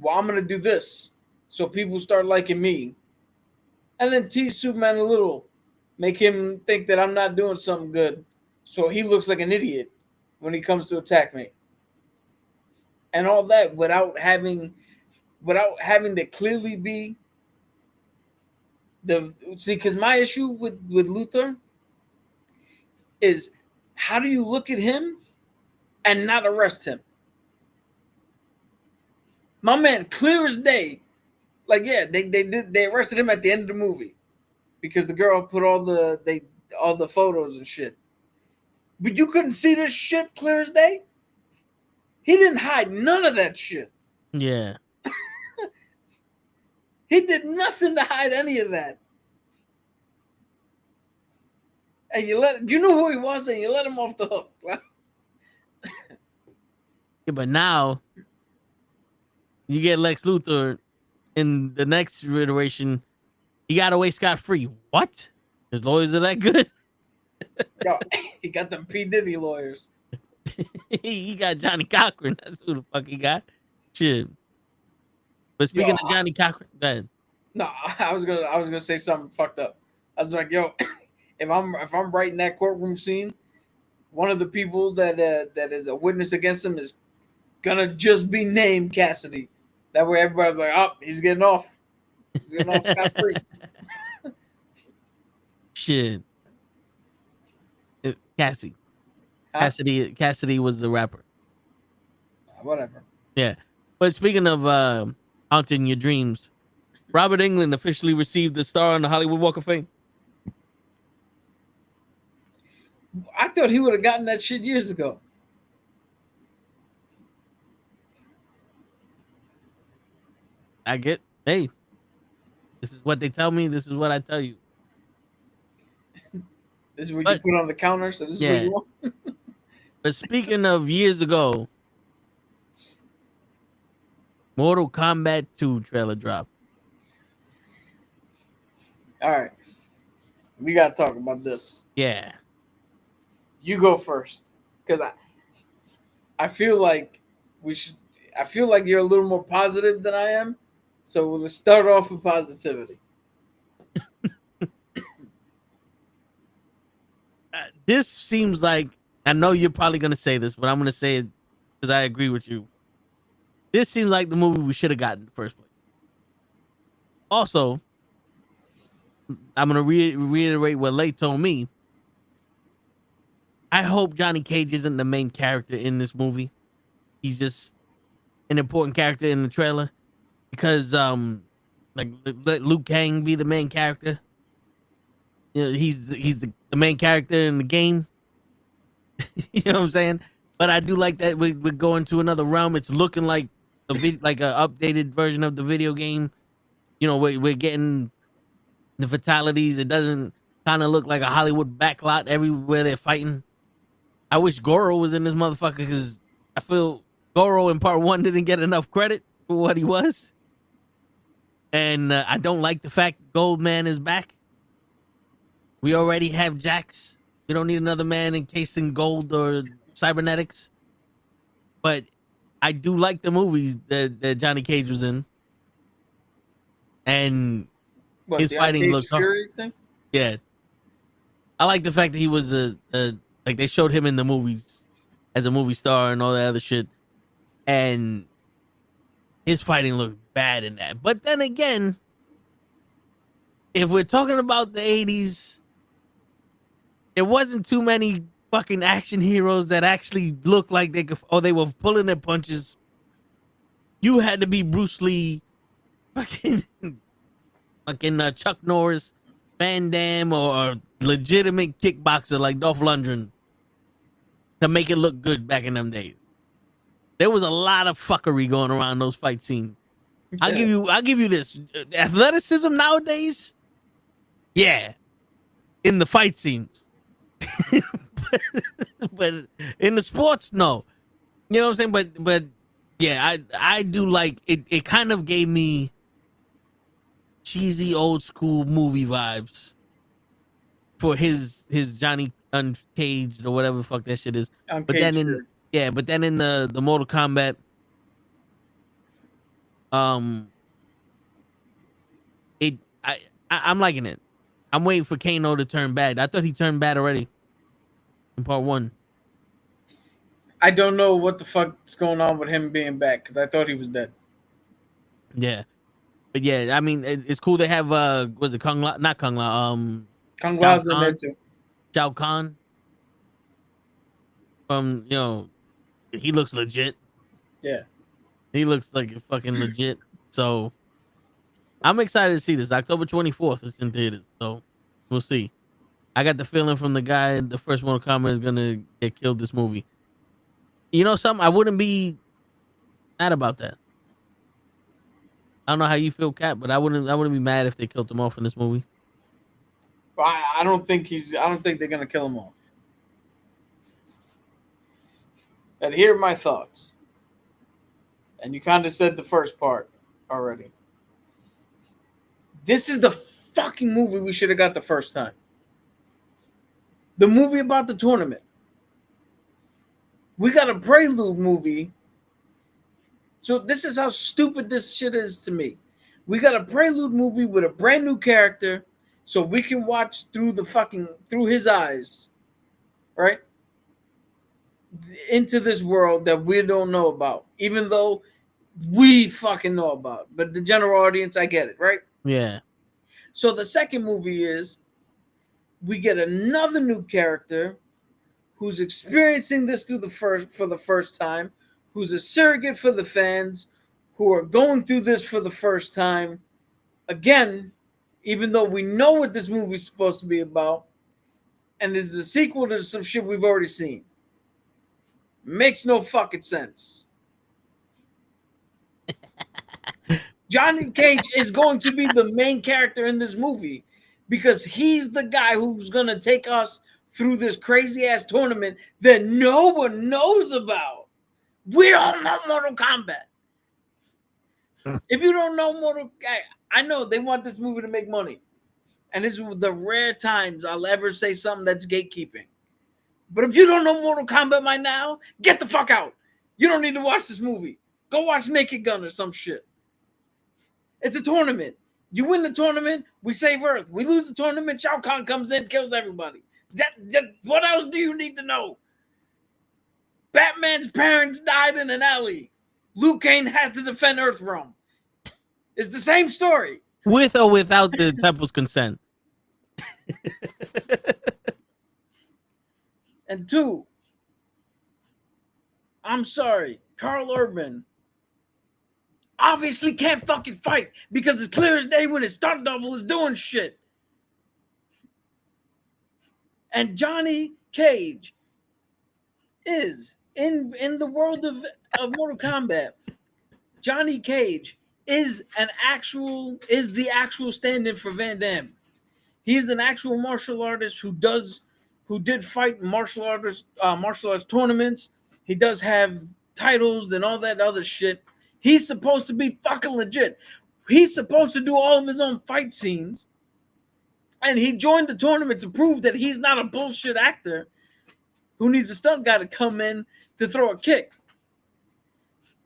D: Well, I'm going to do this so people start liking me. And then tease Superman a little, make him think that I'm not doing something good so he looks like an idiot when he comes to attack me. And all that without having to clearly be because my issue with Luthor is, how do you look at him and not arrest him? My man, clear as day. Like, yeah, they arrested him at the end of the movie because the girl put all the photos and shit. But you couldn't see this shit clear as day. He didn't hide none of that shit.
B: Yeah.
D: He did nothing to hide any of that. And you know who he was, and you let him off the hook.
B: Yeah, but now You get Lex Luthor in the next iteration, he got away scot free. What? His lawyers are that good?
D: Yo, he got them P Diddy lawyers.
B: He got Johnny Cochran. That's who the fuck he got. Shit. But
D: Yo,
B: speaking of Johnny Cochran, go ahead.
D: no, I was gonna say something fucked up. I was like, yo, if I'm writing that courtroom scene, one of the people that is a witness against him is gonna just be named Cassidy. That way, everybody's like, oh, he's getting off. He's getting off scot free.
B: Shit. Cassie.
D: Huh?
B: Cassidy was the rapper.
D: Whatever.
B: Yeah. But speaking of haunting your dreams, Robert Englund officially received the star on the Hollywood Walk of Fame.
D: I thought he would have gotten that shit years ago.
B: Hey, this is what they tell me. This is what I tell you.
D: This is what you put on the counter. So this is what you want.
B: But speaking of years ago, Mortal Kombat 2 trailer dropped.
D: All right, we gotta talk about this.
B: Yeah.
D: You go first, because I feel like we should. I feel like you're a little more positive than I am, so let's start off with positivity.
B: This seems like, I know you're probably gonna say this, but I'm gonna say it because I agree with you. This seems like the movie we should have gotten in the first place. Also, I'm gonna reiterate what Lay told me. I hope Johnny Cage isn't the main character in this movie. He's just an important character in the trailer because like let Liu Kang be the main character. You know, he's the main character in the game. You know what I'm saying? But I do like that we're going to another realm. It's looking like like an updated version of the video game. You know, we're getting the fatalities. It doesn't kind of look like a Hollywood backlot everywhere they're fighting. I wish Goro was in this motherfucker because I feel Goro in part 1 didn't get enough credit for what he was. And I don't like the fact Goldman is back. We already have Jax. We don't need another man encased in gold or cybernetics. But I do like the movies that Johnny Cage was in. And
D: What,
B: his
D: the
B: fighting
D: Arcade
B: looked
D: Fury thing?
B: Yeah. I like the fact that he was like they showed him in the movies as a movie star and all that other shit. And his fighting looked bad in that. But then again, if we're talking about the 80s, there wasn't too many fucking action heroes that actually looked like they could, or they were pulling their punches. You had to be Bruce Lee, fucking Chuck Norris, Van Damme, or a legitimate kickboxer like Dolph Lundgren to make it look good back in them days. There was a lot of fuckery going around those fight scenes. I'll give you this. Athleticism nowadays, yeah, in the fight scenes. but in the sports, no. You know what I'm saying? But yeah, I do like it. It kind of gave me cheesy old school movie vibes for his Johnny Uncaged or whatever the fuck that shit is.
D: Uncaged
B: but then in
D: Fury.
B: but then in the Mortal Kombat, I'm liking it. I'm waiting for Kano to turn bad. I thought he turned bad already in part 1.
D: I don't know what the fuck's going on with him being back because I thought he was dead.
B: Yeah, but yeah, I mean it's cool to have was it Kung Lao? Not Kung Lao.
D: Kung Lao's in there too.
B: Shao Kahn. You know, he looks legit.
D: Yeah.
B: He looks like a fucking legit. So I'm excited to see this. October 24th it's in theaters. So we'll see. I got the feeling from the guy in the first Mortal Kombat is gonna get killed this movie. You know something? I wouldn't be mad about that. I don't know how you feel, Cap, but I wouldn't be mad if they killed him off in this movie.
D: I don't think they're gonna kill him off. And here are my thoughts. And you kind of said the first part already. This is the fucking movie we should have got the first time. The movie about the tournament. We got a prelude movie. So this is how stupid this shit is to me. We got a prelude movie with a brand new character, so we can watch through his eyes, right? Into this world that we don't know about, even though we fucking know about. But the general audience, I get it, right?
B: Yeah.
D: So the second movie is we get another new character who's experiencing this for the first time, who's a surrogate for the fans, who are going through this for the first time. Again, even though we know what this movie's supposed to be about, and it's a sequel to some shit we've already seen. Makes no fucking sense. Johnny Cage is going to be the main character in this movie because he's the guy who's going to take us through this crazy ass tournament that no one knows about. We all know Mortal Kombat. If you don't know Mortal Kombat, I know they want this movie to make money. And this is the rare times I'll ever say something that's gatekeeping. But if you don't know Mortal Kombat by now, get the fuck out. You don't need to watch this movie. Go watch Naked Gun or some shit. It's a tournament. You win the tournament, we save Earth. We lose the tournament, Shao Kahn comes in, kills everybody. What else do you need to know? Batman's parents died in an alley. Liu Kang has to defend Earthrealm. It's the same story.
B: With or without the temple's consent.
D: And two, I'm sorry, Carl Urban obviously can't fucking fight because it's clear as day when his stunt double is doing shit. And Johnny Cage is in the world of Mortal Kombat. Johnny Cage is the actual stand-in for Van Damme. He's an actual martial artist who did fight martial arts tournaments. He does have titles and all that other shit. He's supposed to be fucking legit. He's supposed to do all of his own fight scenes. And he joined the tournament to prove that he's not a bullshit actor who needs a stunt guy to come in to throw a kick.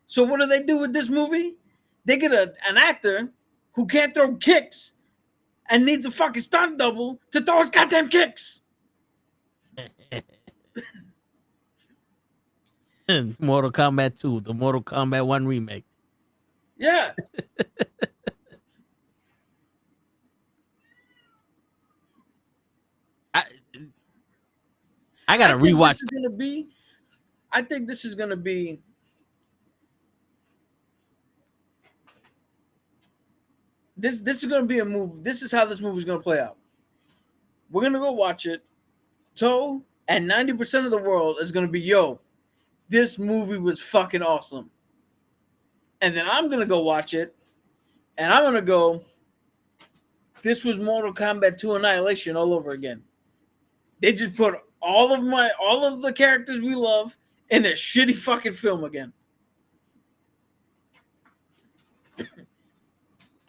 D: So what do they do with this movie? They get an actor who can't throw kicks and needs a fucking stunt double to throw his goddamn kicks.
B: Mortal Kombat 2, the Mortal Kombat 1 remake.
D: Yeah.
B: I gotta rewatch.
D: I think this is gonna be. This is gonna be a movie. This is how this movie is gonna play out. We're gonna go watch it. So, and 90% of the world is gonna be, yo, this movie was fucking awesome. And then I'm gonna go watch it, and I'm gonna go, this was Mortal Kombat 2 Annihilation all over again. They just put all of the characters we love in a shitty fucking film again.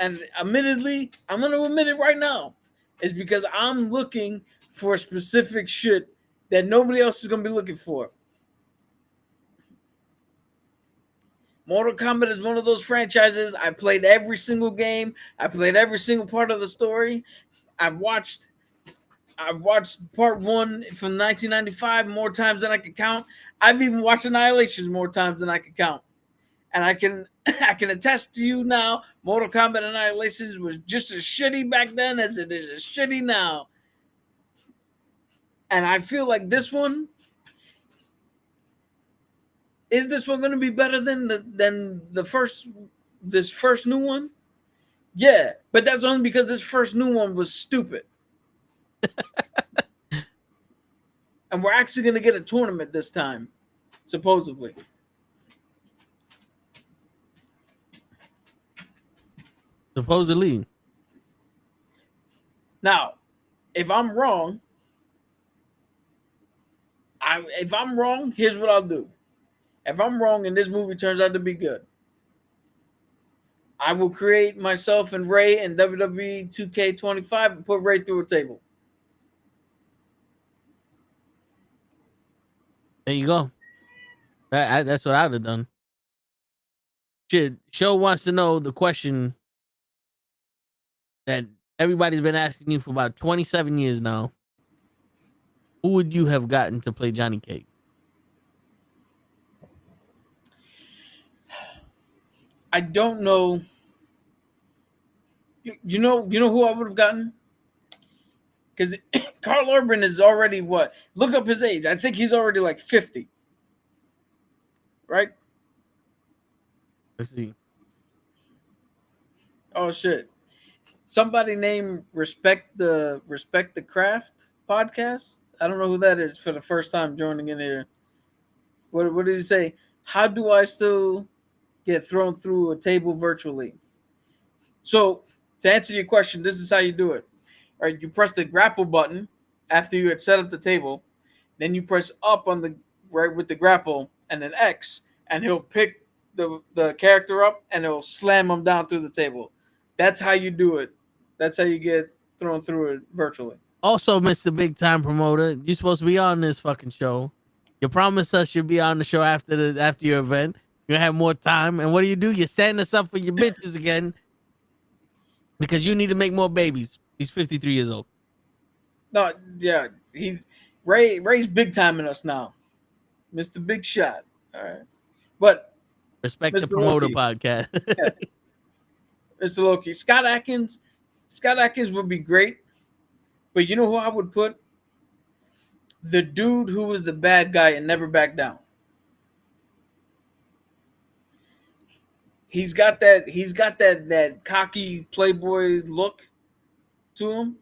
D: And admittedly, I'm gonna admit it right now, is because I'm looking for specific shit that nobody else is gonna be looking for. Mortal Kombat is one of those franchises. I played every single game. I played every single part of the story. I've watched part 1 from 1995 more times than I can count. I've even watched Annihilations more times than I can count. And I can attest to you now, Mortal Kombat Annihilations was just as shitty back then as it is as shitty now. And I feel like this one, is this one going to be better than this first new one? Yeah, but that's only because this first new one was stupid. And we're actually going to get a tournament this time, supposedly.
B: Supposedly.
D: Now, if I'm wrong, here's what I'll do. If I'm wrong and this movie turns out to be good, I will create myself and Ray in WWE 2K25 and put Ray through a table.
B: There you go. That's what I would have done. Shit, Show wants to know the question that everybody's been asking you for about 27 years now. Who would you have gotten to play Johnny Cage?
D: I don't know. You know who I would have gotten? Because Carl Urban is already what? Look up his age. I think he's already like 50. Right?
B: Let's see.
D: Oh shit. Somebody named Respect the Craft podcast. I don't know who that is for the first time joining in here. What did he say? How do I still get thrown through a table virtually? So to answer your question, this is how you do it. All right, you press the grapple button after you had set up the table. Then you press up on the right with the grapple and then X, and he'll pick the character up and it'll slam him down through the table. That's how you do it. That's how you get thrown through it virtually.
B: Also, Mr. Big Time Promoter, you're supposed to be on this fucking show. You promised us you'll be on the show after your event. You're gonna have more time. And what do? You're setting us up for your bitches again. Because you need to make more babies. He's 53 years old.
D: No, yeah, Ray's big timing us now, Mr. Big Shot. All right, but
B: Respect
D: Mr.
B: the Promoter
D: Loki.
B: podcast.
D: Yeah. Mr. Loki, Scott Atkins would be great, but you know who I would put? The dude who was the bad guy and never backed down. He's got that cocky playboy look to him.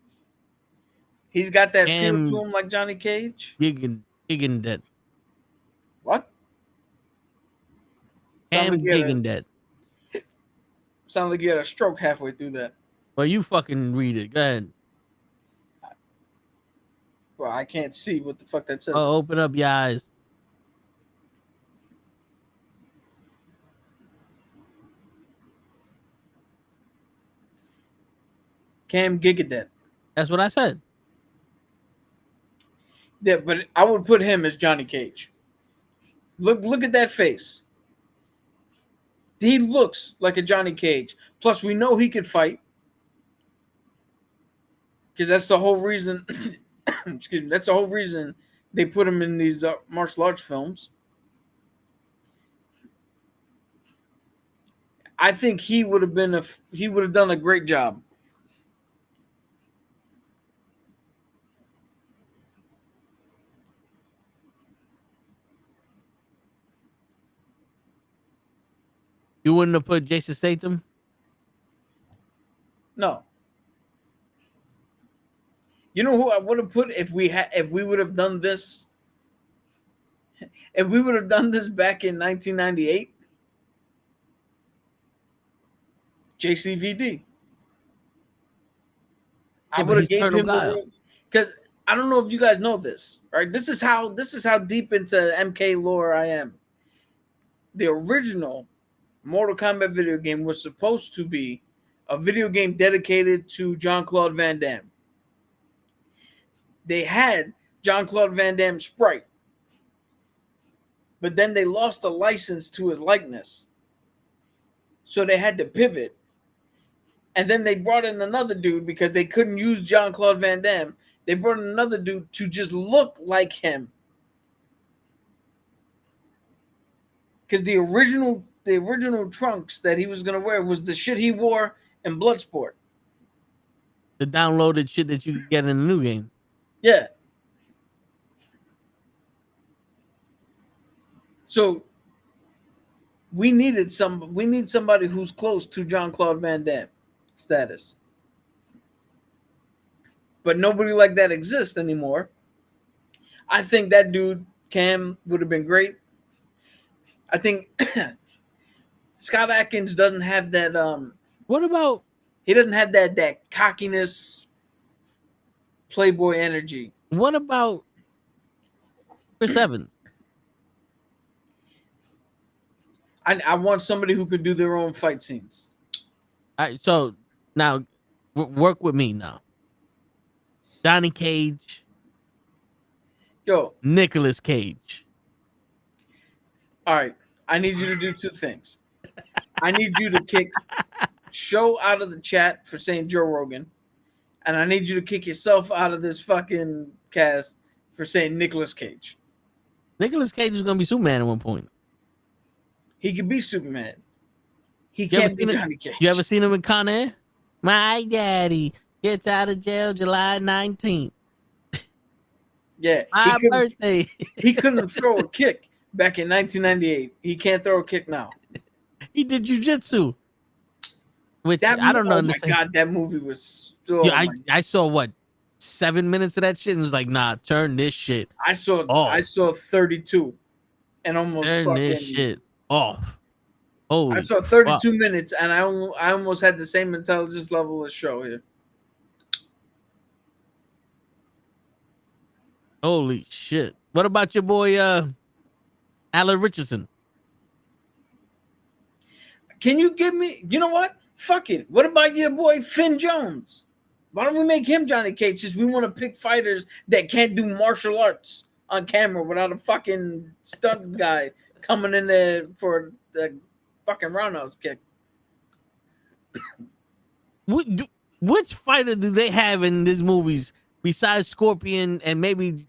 D: He's got that feel to him like Johnny Cage.
B: Gigging dead.
D: What?
B: Cam gigging dead.
D: Sounds like you had a stroke halfway through that.
B: Well, you fucking read it. Go ahead.
D: Well, I can't see what the fuck that says.
B: Oh, open up your eyes.
D: Cam Gigadet.
B: That's what I said.
D: Yeah, but I would put him as Johnny Cage. Look at that face. He looks like a Johnny Cage. Plus, we know he could fight. Because that's the whole reason. Excuse me. That's the whole reason they put him in these martial arts films. I think he would have done a great job.
B: You wouldn't have put Jason Statham?
D: No. You know who I would have put if we would have done this? If we would have done this back in 1998? JCVD. I would have gave him because I don't know if you guys know this, right? This is how deep into MK lore I am. The original Mortal Kombat video game was supposed to be a video game dedicated to Jean-Claude Van Damme. They had Jean-Claude Van Damme's sprite, but then they lost the license to his likeness. So they had to pivot. And then they brought in another dude because they couldn't use Jean-Claude Van Damme. They brought in another dude to just look like him. Because the original trunks that he was going to wear was the shit he wore in Bloodsport.
B: The downloaded shit that you could get in the new game.
D: Yeah. So we need somebody who's close to Jean-Claude Van Damme status. But nobody like that exists anymore. I think that dude, Cam, would have been great. I think Scott Atkins doesn't have that
B: What about
D: he doesn't have that cockiness playboy energy.
B: what about Chris Evans?
D: I want somebody who could do their own fight scenes.
B: All right, so now work with me now. Johnny Cage,
D: Yo,
B: Nicolas Cage.
D: all right. I need you to do two things. I need you to kick Show out of the chat for saying Joe Rogan, and I need you to kick yourself out of this fucking cast for saying Nicolas Cage.
B: Nicolas Cage is gonna be Superman at one point.
D: He could be Superman. He
B: You ever
D: can't be
B: seen it?
D: Johnny Cage.
B: You ever seen him in Con Air? My daddy gets out of jail July 19th.
D: Yeah,
B: My birthday.
D: he couldn't throw a kick back in 1998. He can't throw a kick now.
B: He did jujitsu. Which
D: That
B: I don't know.
D: Oh my god, that movie was. Oh
B: Yeah,
D: my-
B: I saw what 7 minutes of that shit and was like, nah, turn this shit
D: I saw
B: off.
D: 32 and almost
B: Turn
D: fucking.
B: this shit off. Holy
D: I saw 32
B: fuck.
D: minutes and I almost had the same intelligence level as Show here.
B: Holy shit. What about your boy Alan Richardson?
D: Can you give me? You know what? Fuck it. What about your boy Finn Jones? Why don't we make him Johnny Cage? Since we want to pick fighters that can't do martial arts on camera without a fucking stunt guy coming in there for the fucking roundhouse kick.
B: Which fighter do they have in these movies besides Scorpion and maybe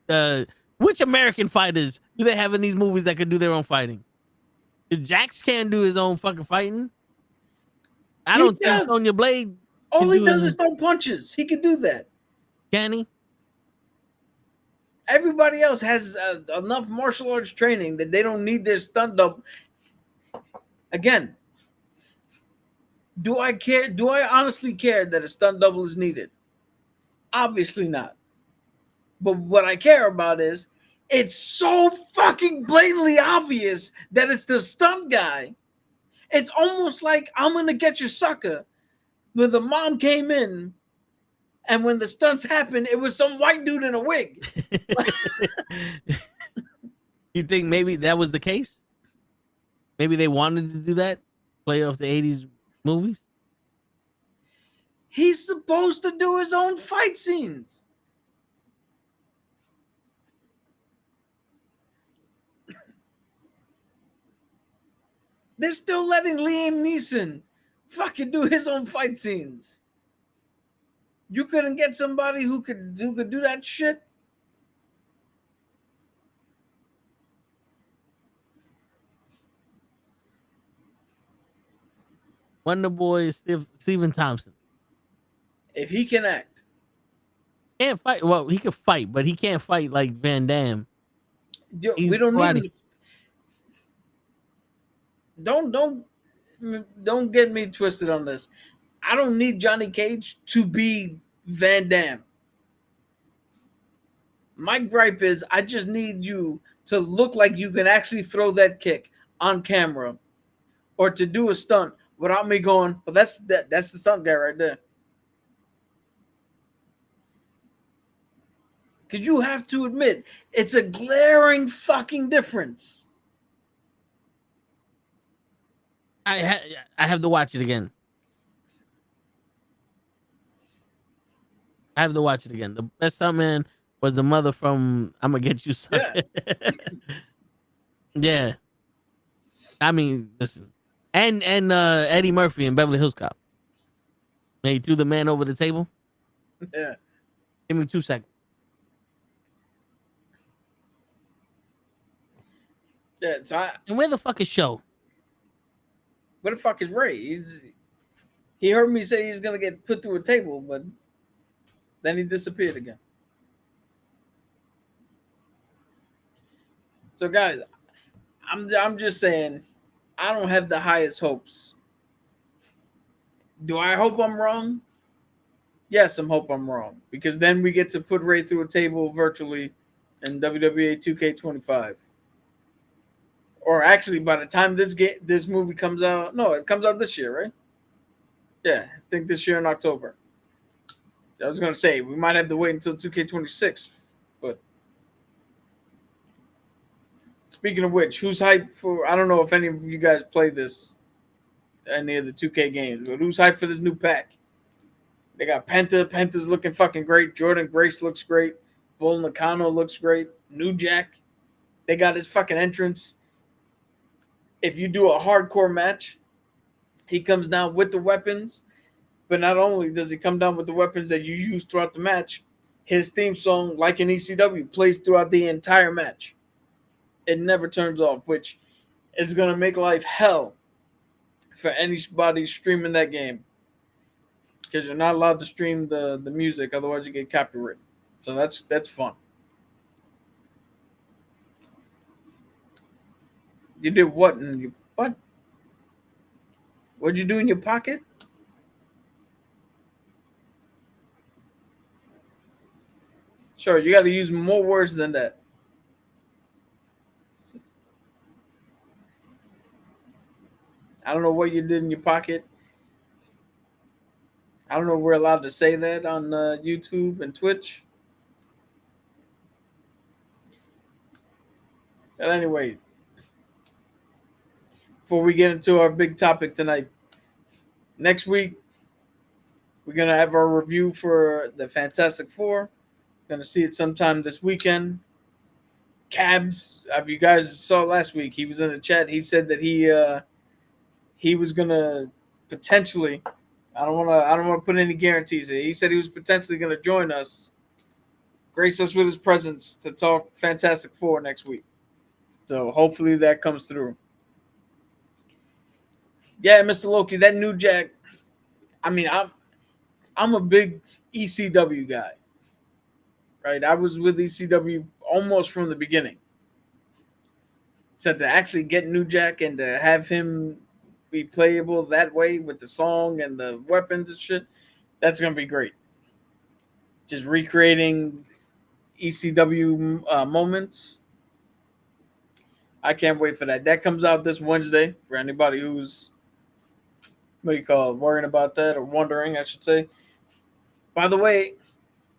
B: which American fighters do they have in these movies that could do their own fighting? If Jax can't do his own fucking fighting, I
D: He
B: don't
D: does.
B: think Sonya Blade
D: All he
B: do
D: does
B: his-
D: is throw punches. He could do that.
B: can he?
D: Everybody else has enough martial arts training that they don't need their stunt double. Again, do I care? Do I honestly care that a stunt double is needed? Obviously not. But what I care about is it's so fucking blatantly obvious that it's the stunt guy. It's almost like I'm gonna get your sucker. When the mom came in, and when the stunts happened, it was some white dude in a wig.
B: You think maybe that was the case? Maybe they wanted to do that, play off the 80s movies.
D: He's supposed to do his own fight scenes. They're still letting Liam Neeson fucking do his own fight scenes. You couldn't get somebody who could do that shit?
B: Wonder Boy Stephen Thompson
D: If he can act.
B: can't fight. Well, he could fight, but he can't fight like Van Damme.
D: Yo,
B: He's
D: we don't
B: karate.
D: need him. Don't get me twisted on this. I don't need Johnny Cage to be Van Damme. My gripe is I just need you to look like you can actually throw that kick on camera or to do a stunt without me going, well, that's the stunt guy right there. Because you have to admit, it's a glaring fucking difference.
B: I have to watch it again. I have to watch it again. The best stuntman was the mother from I'm Gonna Get You Sucker. Yeah. I mean, listen. And Eddie Murphy in Beverly Hills Cop. When he threw the man over the table.
D: Yeah.
B: Give me 2 seconds.
D: Yeah, so
B: And where the fuck is Show?
D: where the fuck is Ray? He heard me say he's gonna get put through a table, but then he disappeared again. So guys, I'm just saying, I don't have the highest hopes. Do I hope I'm wrong? Yes, I hope I'm wrong because then we get to put Ray through a table virtually in WWE 2K25. Or actually, by the time this movie comes out, no, it comes out this year, right? Yeah, I think this year in October. I was gonna say we might have to wait until 2K26, but speaking of which, who's hyped for? I don't know if any of you guys play this any of the 2K games. But who's hyped for this new pack? They got Penta. Penta's looking fucking great. Jordan Grace looks great. Bull Nakano looks great. New Jack. They got his fucking entrance. If you do a hardcore match, he comes down with the weapons. But not only does he come down with the weapons that you use throughout the match, his theme song, like in ECW, plays throughout the entire match. It never turns off, which is going to make life hell for anybody streaming that game. Because you're not allowed to stream the music, otherwise you get copyrighted. So that's fun. You did what in your what? What'd you do in your pocket? Sure, you got to use more words than that. I don't know what you did in your pocket. I don't know if we're allowed to say that on YouTube and Twitch. But anyway, before we get into our big topic tonight, next week, we're going to have our review for the Fantastic Four. Going to see it sometime this weekend. Cabs, if you guys saw last week, he was in the chat. He said that he was going to potentially, I don't want to put any guarantees here. He said he was potentially going to join us, grace us with his presence to talk Fantastic Four next week. So hopefully that comes through. Yeah, Mr. Loki, that New Jack. I mean, I'm a big ECW guy, right? I was with ECW almost from the beginning. So to actually get New Jack and to have him be playable that way with the song and the weapons and shit, that's gonna be great. Just recreating ECW moments. I can't wait for that. That comes out this Wednesday for anybody who's worrying about that or wondering, I should say. By the way,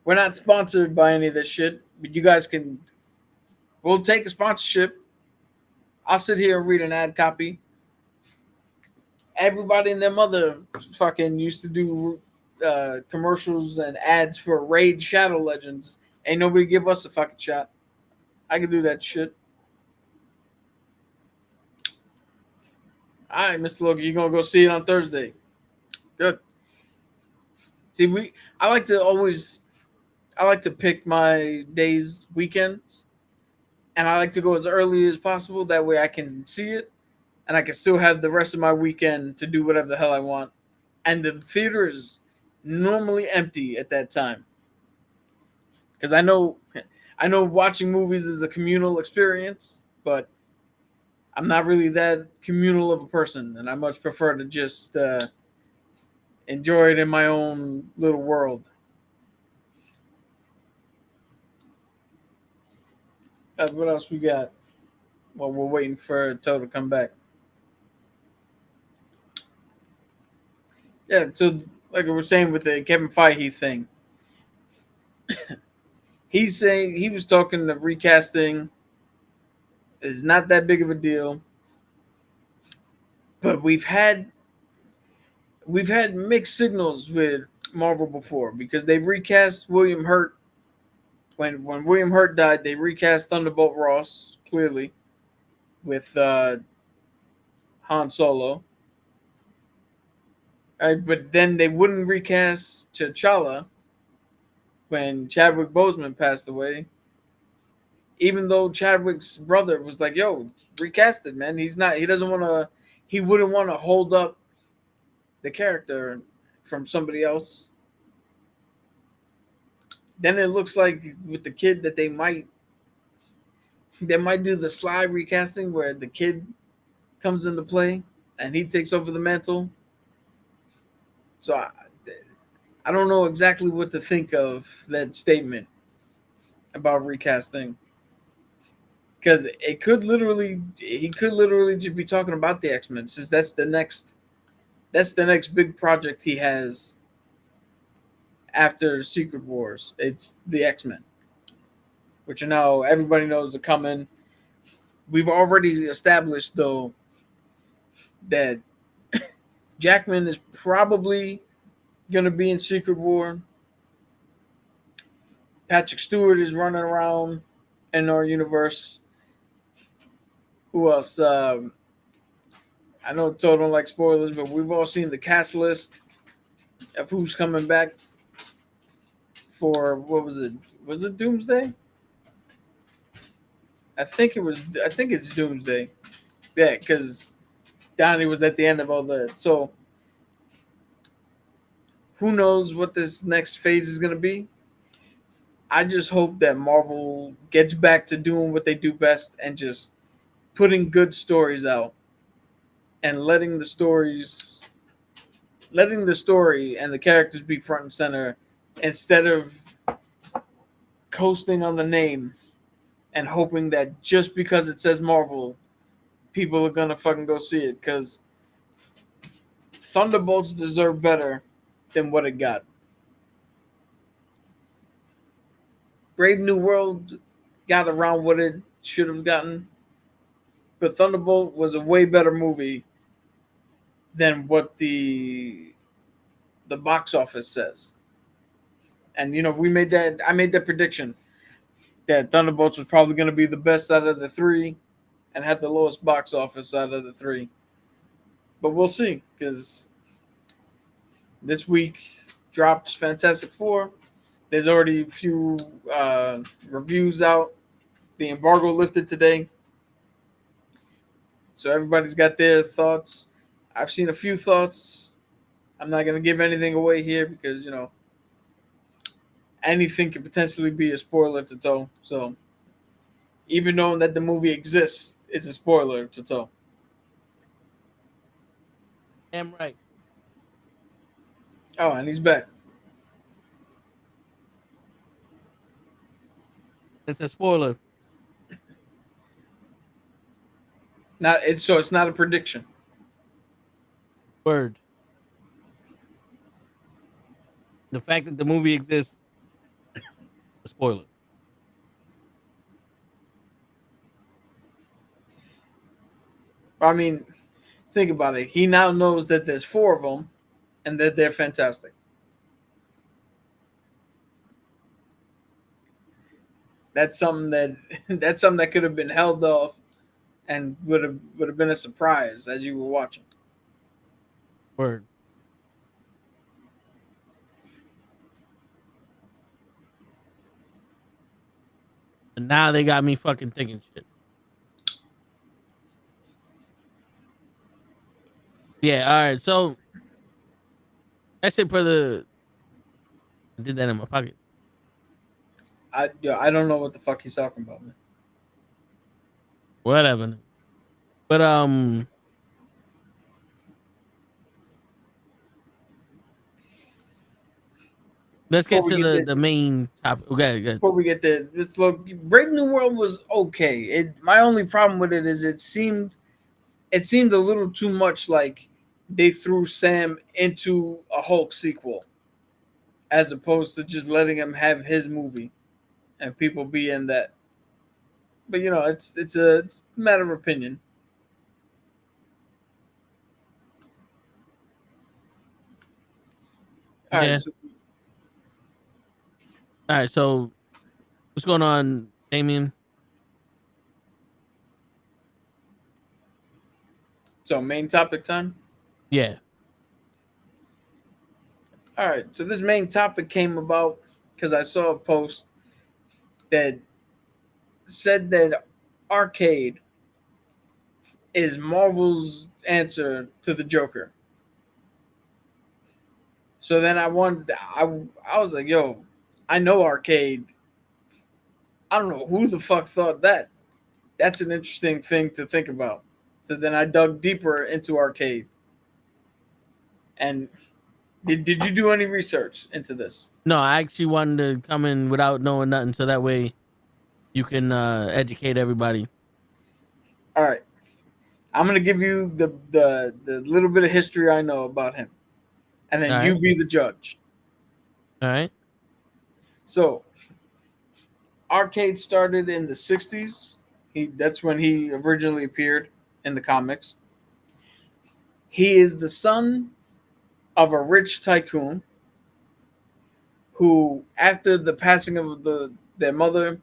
D: we're not sponsored by any of this shit, but you guys we'll take a sponsorship. I'll sit here and read an ad copy. Everybody and their mother fucking used to do commercials and ads for Raid Shadow Legends. Ain't nobody give us a fucking shot. I can do that shit. All right, Mr. Logan, you're going to go see it on Thursday. Good. See, I like to pick my days, weekends, and I like to go as early as possible. That way I can see it, and I can still have the rest of my weekend to do whatever the hell I want. And the theater is normally empty at that time. Because I know watching movies is a communal experience, but I'm not really that communal of a person, and I much prefer to just enjoy it in my own little world. What else we got? Well, we're waiting for Toe to come back. Yeah, so like I was saying with the Kevin Feige thing, he's saying he was talking of recasting is not that big of a deal, but we've had mixed signals with Marvel before because they've recast William Hurt. When William Hurt died, they recast Thunderbolt Ross clearly with Han Solo. But then they wouldn't recast T'Challa when Chadwick Boseman passed away. Even though Chadwick's brother was like, "Yo, recast it, man. He wouldn't want to hold up the character from somebody else." Then it looks like with the kid that they might do the Sly recasting where the kid comes into play and he takes over the mantle. So I don't know exactly what to think of that statement about recasting. Because he could literally just be talking about the X-Men, since that's the next big project he has after Secret Wars. It's the X-Men, which everybody knows are coming. We've already established though that Jackman is probably going to be in Secret War. Patrick Stewart is running around in our universe. Who else? I know Toe don't like spoilers, but we've all seen the cast list of who's coming back for, what was it? Was it Doomsday? I think it's Doomsday. Yeah, because Donnie was at the end of all that. So who knows what this next phase is going to be? I just hope that Marvel gets back to doing what they do best and just putting good stories out and letting the story and the characters be front and center instead of coasting on the name and hoping that just because it says Marvel, people are gonna fucking go see it, because Thunderbolts deserve better than what it got. Brave New World got around what it should have gotten, but Thunderbolt was a way better movie than what the box office says. And I made that prediction that Thunderbolts was probably going to be the best out of the three and have the lowest box office out of the three. But we'll see, because this week drops Fantastic Four. There's already a few reviews out. The embargo lifted today, so everybody's got their thoughts. I've seen a few thoughts. I'm not going to give anything away here because, anything could potentially be a spoiler to Toe. So even knowing that the movie exists is a spoiler to Toe.
B: Damn right.
D: Oh, and he's back.
B: It's a spoiler.
D: It's not a prediction.
B: Word. The fact that the movie exists, a spoiler.
D: I mean, think about it. He now knows that there's 4 of them and that they're fantastic. That's something that could have been held off and would have been a surprise as you were watching.
B: Word. And now they got me fucking thinking shit. Yeah, all right. So that's it for the. I did that in my pocket.
D: I don't know what the fuck he's talking about, man.
B: Whatever. But let's get to the main topic. Okay, good.
D: Before we get there, just look. Brave New World was okay. My only problem with it is it seemed a little too much like they threw Sam into a Hulk sequel, as opposed to just letting him have his movie, and people be in that. But it's a matter of opinion. All
B: Yeah.
D: right.
B: All right. So what's going on, Damien?
D: So main topic time.
B: Yeah.
D: All right. So this main topic came about because I saw a post that said that Arcade is Marvel's answer to the Joker. So then I was like, yo, I know Arcade. I don't know who the fuck thought that. That's an interesting thing to think about. So then I dug deeper into Arcade. And did you do any research into this?
B: No, I actually wanted to come in without knowing nothing, so that way you can educate everybody.
D: All right. I'm gonna give you the little bit of history I know about him, and then you be the judge.
B: All right.
D: So, Arcade started in the '60s. That's when he originally appeared in the comics. He is the son of a rich tycoon who, after the passing of their mother,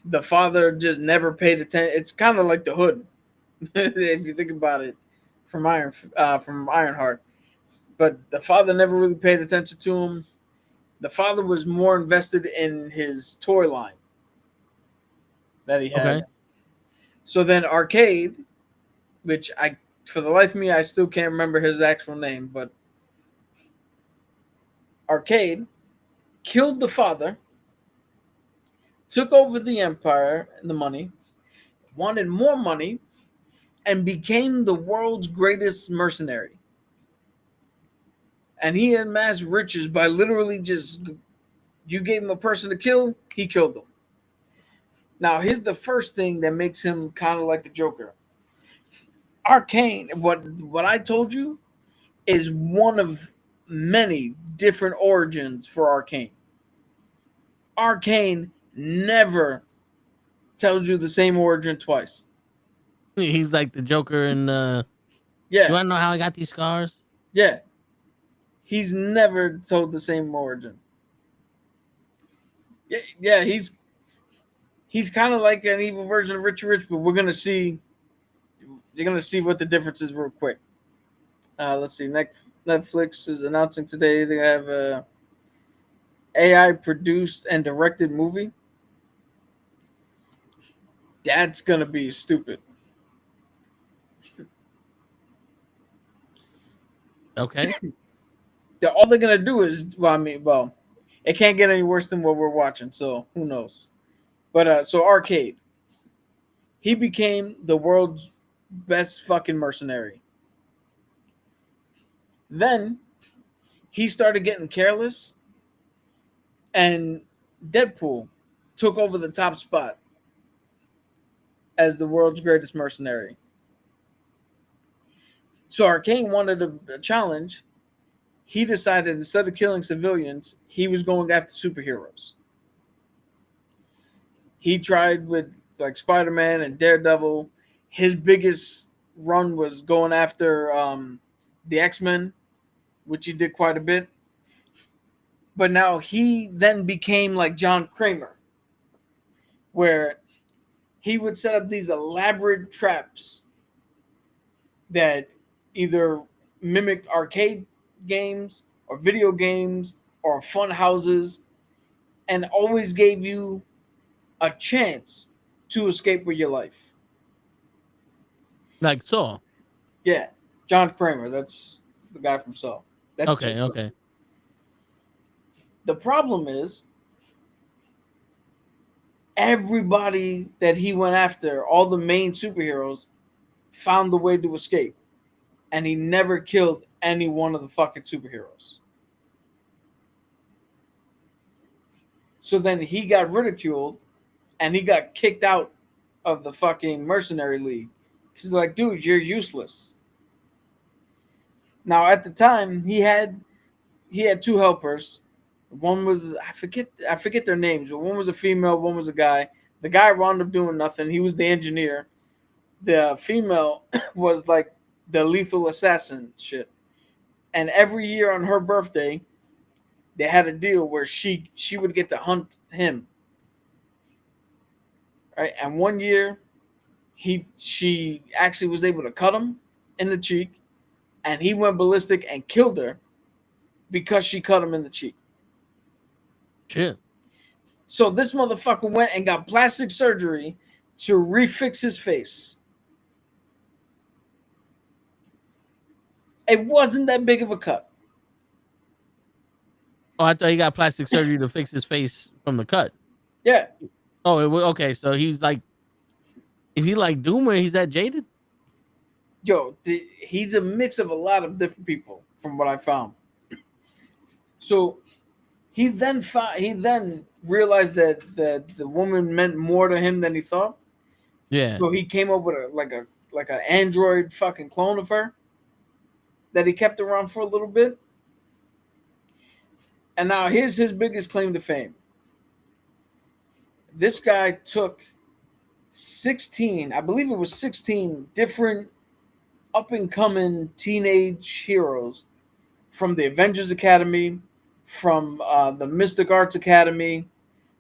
D: the father just never paid attention. It's kind of like the Hood, if you think about it, from Ironheart. But the father never really paid attention to him. The father was more invested in his toy line that he had.
B: Okay.
D: So then Arcade, which for the life of me, I still can't remember his actual name, but Arcade killed the father, took over the empire and the money, wanted more money, and became the world's greatest mercenary. And he amassed riches by literally just, you gave him a person to kill, he killed them. Now, here's the first thing that makes him kind of like the Joker. Arcane, what I told you is one of many different origins for Arcane. Arcane never tells you the same origin twice.
B: He's like the Joker and
D: Yeah,
B: you wanna know how I got these scars?
D: yeah. He's never told the same origin. Yeah, he's kind of like an evil version of Richie Rich, but you're gonna see what the difference is real quick. Let's see. Netflix is announcing today they have a AI produced and directed movie. That's gonna be stupid.
B: Okay.
D: All they're gonna do is, it can't get any worse than what we're watching. So who knows? But so Arcade, he became the world's best fucking mercenary. Then he started getting careless, and Deadpool took over the top spot as the world's greatest mercenary. So Arcane wanted a challenge. He decided instead of killing civilians, he was going after superheroes. He tried with like Spider-Man and Daredevil. His biggest run was going after the X-Men, which he did quite a bit. But now he then became like John Kramer, where he would set up these elaborate traps that either mimicked arcade games or video games or fun houses, and always gave you a chance to escape with your life.
B: Like Saw.
D: Yeah, John Kramer, that's the guy from Saw. That's
B: Okay, okay.
D: The problem is everybody that he went after, all the main superheroes, found the way to escape. And he never killed any one of the fucking superheroes. So then he got ridiculed and he got kicked out of the fucking mercenary league. He's like, dude, you're useless. Now at the time he had two helpers. One was I forget their names, but one was a female, one was a guy. The guy wound up doing nothing. He was the engineer. The female was like the lethal assassin shit. And every year on her birthday, they had a deal where she would get to hunt him. Right? And one year she actually was able to cut him in the cheek, and he went ballistic and killed her because she cut him in the cheek.
B: Shit.
D: So this motherfucker went and got plastic surgery to refix his face. It wasn't that big of a cut.
B: Oh, I thought he got plastic surgery to fix his face from the cut.
D: Yeah.
B: Oh, okay. So he's like, is he like Doom or he's that jaded?
D: Yo, he's a mix of a lot of different people from what I found. So he then realized that the woman meant more to him than he thought.
B: Yeah.
D: So he came up with a android fucking clone of her that he kept around for a little bit. And now here's his biggest claim to fame. This guy took 16, I believe it was 16 different up and coming teenage heroes from the Avengers Academy, from the Mystic Arts Academy,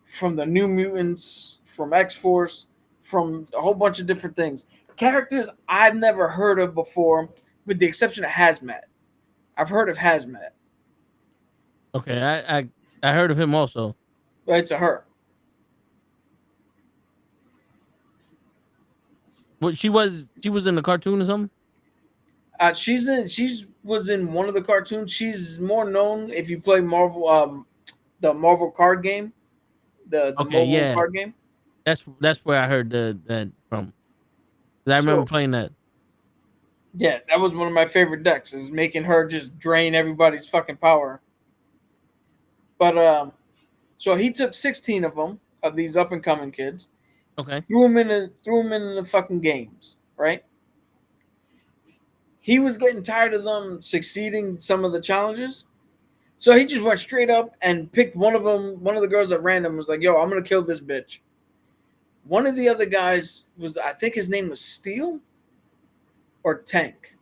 D: from the New Mutants, from X Force, from a whole bunch of different things. Characters I've never heard of before, with the exception of Hazmat. I've heard of Hazmat,
B: Okay, I heard of him also.
D: but it's a her.
B: What she was in the cartoon or something?
D: She's was in one of the cartoons. She's more known if you play Marvel, the Marvel card game, the
B: Okay,
D: mobile
B: yeah.
D: card game.
B: That's where I heard that from. 'Cause I remember
D: So,
B: playing that.
D: yeah, that was one of my favorite decks. Is making her just drain everybody's fucking power. But so he took 16 of them of these up and coming kids,
B: Okay.
D: threw them in the fucking games, right? He was getting tired of them succeeding some of the challenges. So he just went straight up and picked one of them. One of the girls at random was like, "Yo, I'm gonna kill this bitch." One of the other guys was, I think his name was Steel or Tank,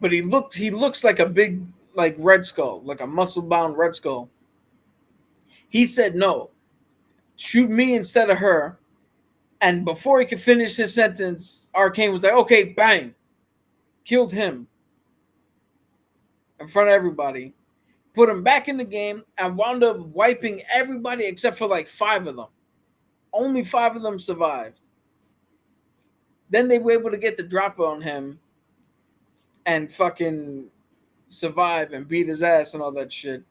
D: but he looks like a big like Red Skull, like a muscle bound Red Skull. He said, "No, shoot me instead of her." And before he could finish his sentence, Arcane was like, "Okay, bang," killed him in front of everybody. Put him back in the game and wound up wiping everybody except for like 5 of them. Only 5 of them survived. Then they were able to get the drop on him and fucking survive and beat his ass and all that shit.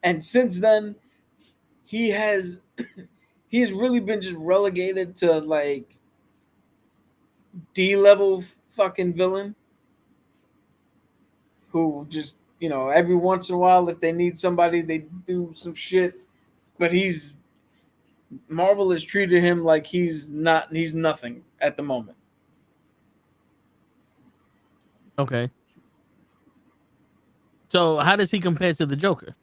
D: And since then, he has really been just relegated to like D level fucking villain who just, every once in a while, if they need somebody, they do some shit. But Marvel has treated him like he's nothing at the moment.
B: Okay. So how does he compare to the Joker?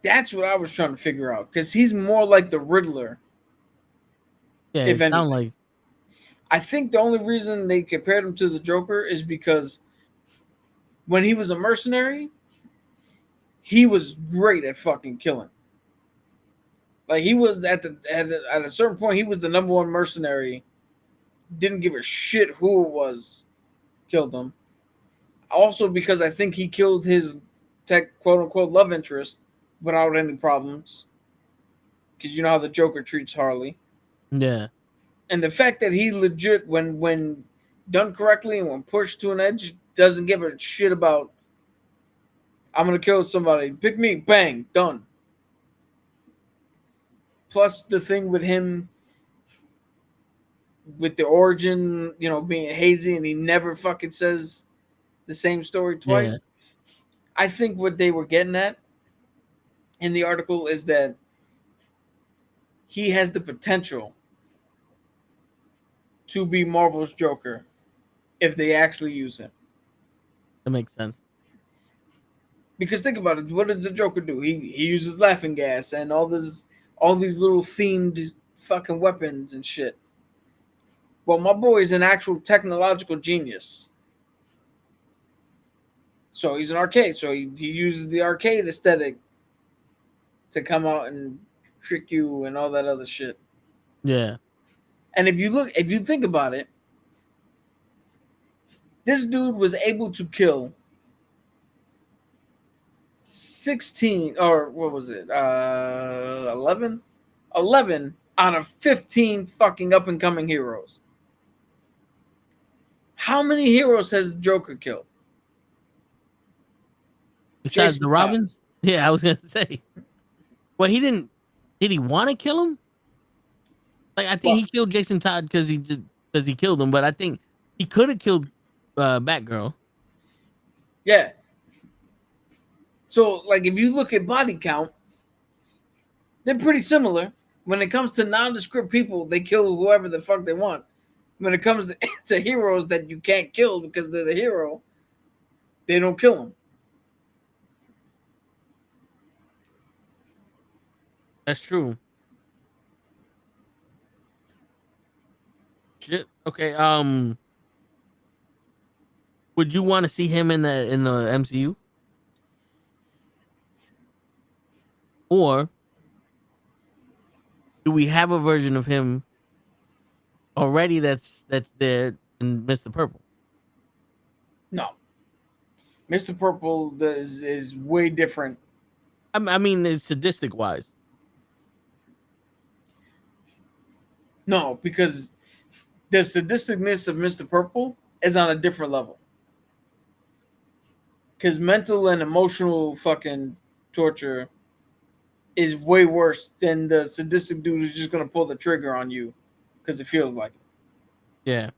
D: That's what I was trying to figure out, because he's more like the Riddler.
B: Yeah,
D: If
B: it sound
D: anything.
B: like
D: I think the only reason they compared him to the Joker is because when he was a mercenary, he was great at fucking killing. Like he was at a certain point, he was the number one mercenary. Didn't give a shit who it was, killed them. Also because I think he killed his quote unquote love interest without any problems. Because you know how the Joker treats Harley.
B: yeah.
D: And the fact that he legit, when done correctly and when pushed to an edge, doesn't give a shit about, I'm gonna kill somebody, pick me, bang, done. Plus the thing with him, with the origin, being hazy and he never fucking says the same story twice.
B: Yeah.
D: I think what they were getting at in the article is that he has the potential to be Marvel's Joker if they actually use him.
B: That makes sense.
D: Because think about it, what does the Joker do? He uses laughing gas and all these little themed fucking weapons and shit. Well, my boy is an actual technological genius. So he's an arcade. So he uses the arcade aesthetic to come out and trick you and all that other shit.
B: Yeah.
D: And if you think about it, this dude was able to kill 16, or what was it? 11? 11 out of 15 fucking up and coming heroes. How many heroes has Joker killed?
B: Besides
D: Jason
B: the
D: Todd.
B: Robins? Yeah, I was gonna say. Well, he didn't. Did he want to kill him? Like, I think he killed Jason Todd because he killed him, but I think he could have killed Batgirl.
D: Yeah. So, like, if you look at body count, they're pretty similar. When it comes to nondescript people, they kill whoever the fuck they want. When it comes to heroes that you can't kill because they're the hero, they don't kill them.
B: That's true. shit. Okay. Would you want to see him in the MCU, or do we have a version of him already that's there in Mr. Purple?
D: No, Mr. Purple is way different.
B: I mean, it's sadistic wise.
D: No, because the sadisticness of Mr. Purple is on a different level. Because mental and emotional fucking torture is way worse than the sadistic dude who's just gonna pull the trigger on you because it feels like it.
B: Yeah.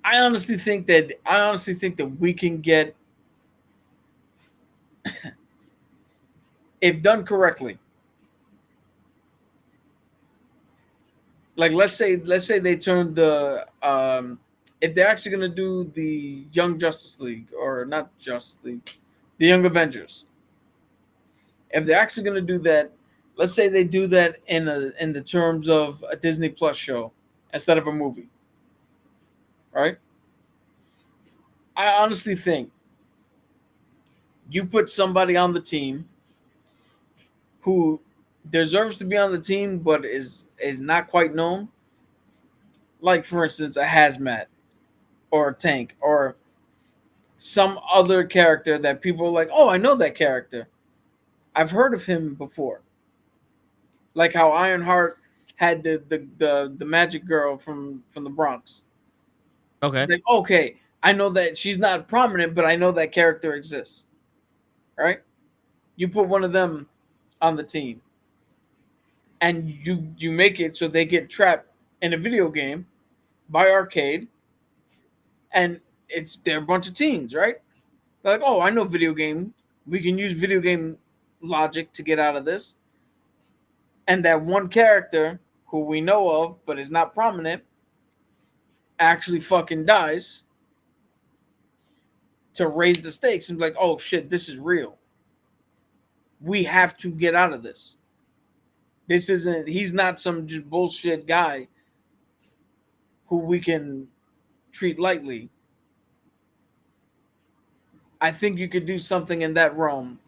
D: I honestly think that we can get, if done correctly. Like let's say they turned the if they're actually gonna do the Young Justice League, or not Justice League, the Young Avengers. If they're actually gonna do that, let's say they do that in the terms of a Disney Plus show instead of a movie. Right? I honestly think you put somebody on the team who deserves to be on the team but is not quite known. Like for instance, a hazmat or a tank or some other character that people are like, oh, I know that character. I've heard of him before. Like how Ironheart had the magic girl from the Bronx.
B: Okay.
D: It's like, okay, I know that she's not prominent, but I know that character exists. Right? You put one of them on the team, and you make it so they get trapped in a video game by Arcade, and they're a bunch of teens, right? They're like, oh, I know video game. We can use video game logic to get out of this. And that one character who we know of but is not prominent actually fucking dies to raise the stakes and be like, oh shit, this is real. We have to get out of this. He's not some just bullshit guy who we can treat lightly. I think you could do something in that realm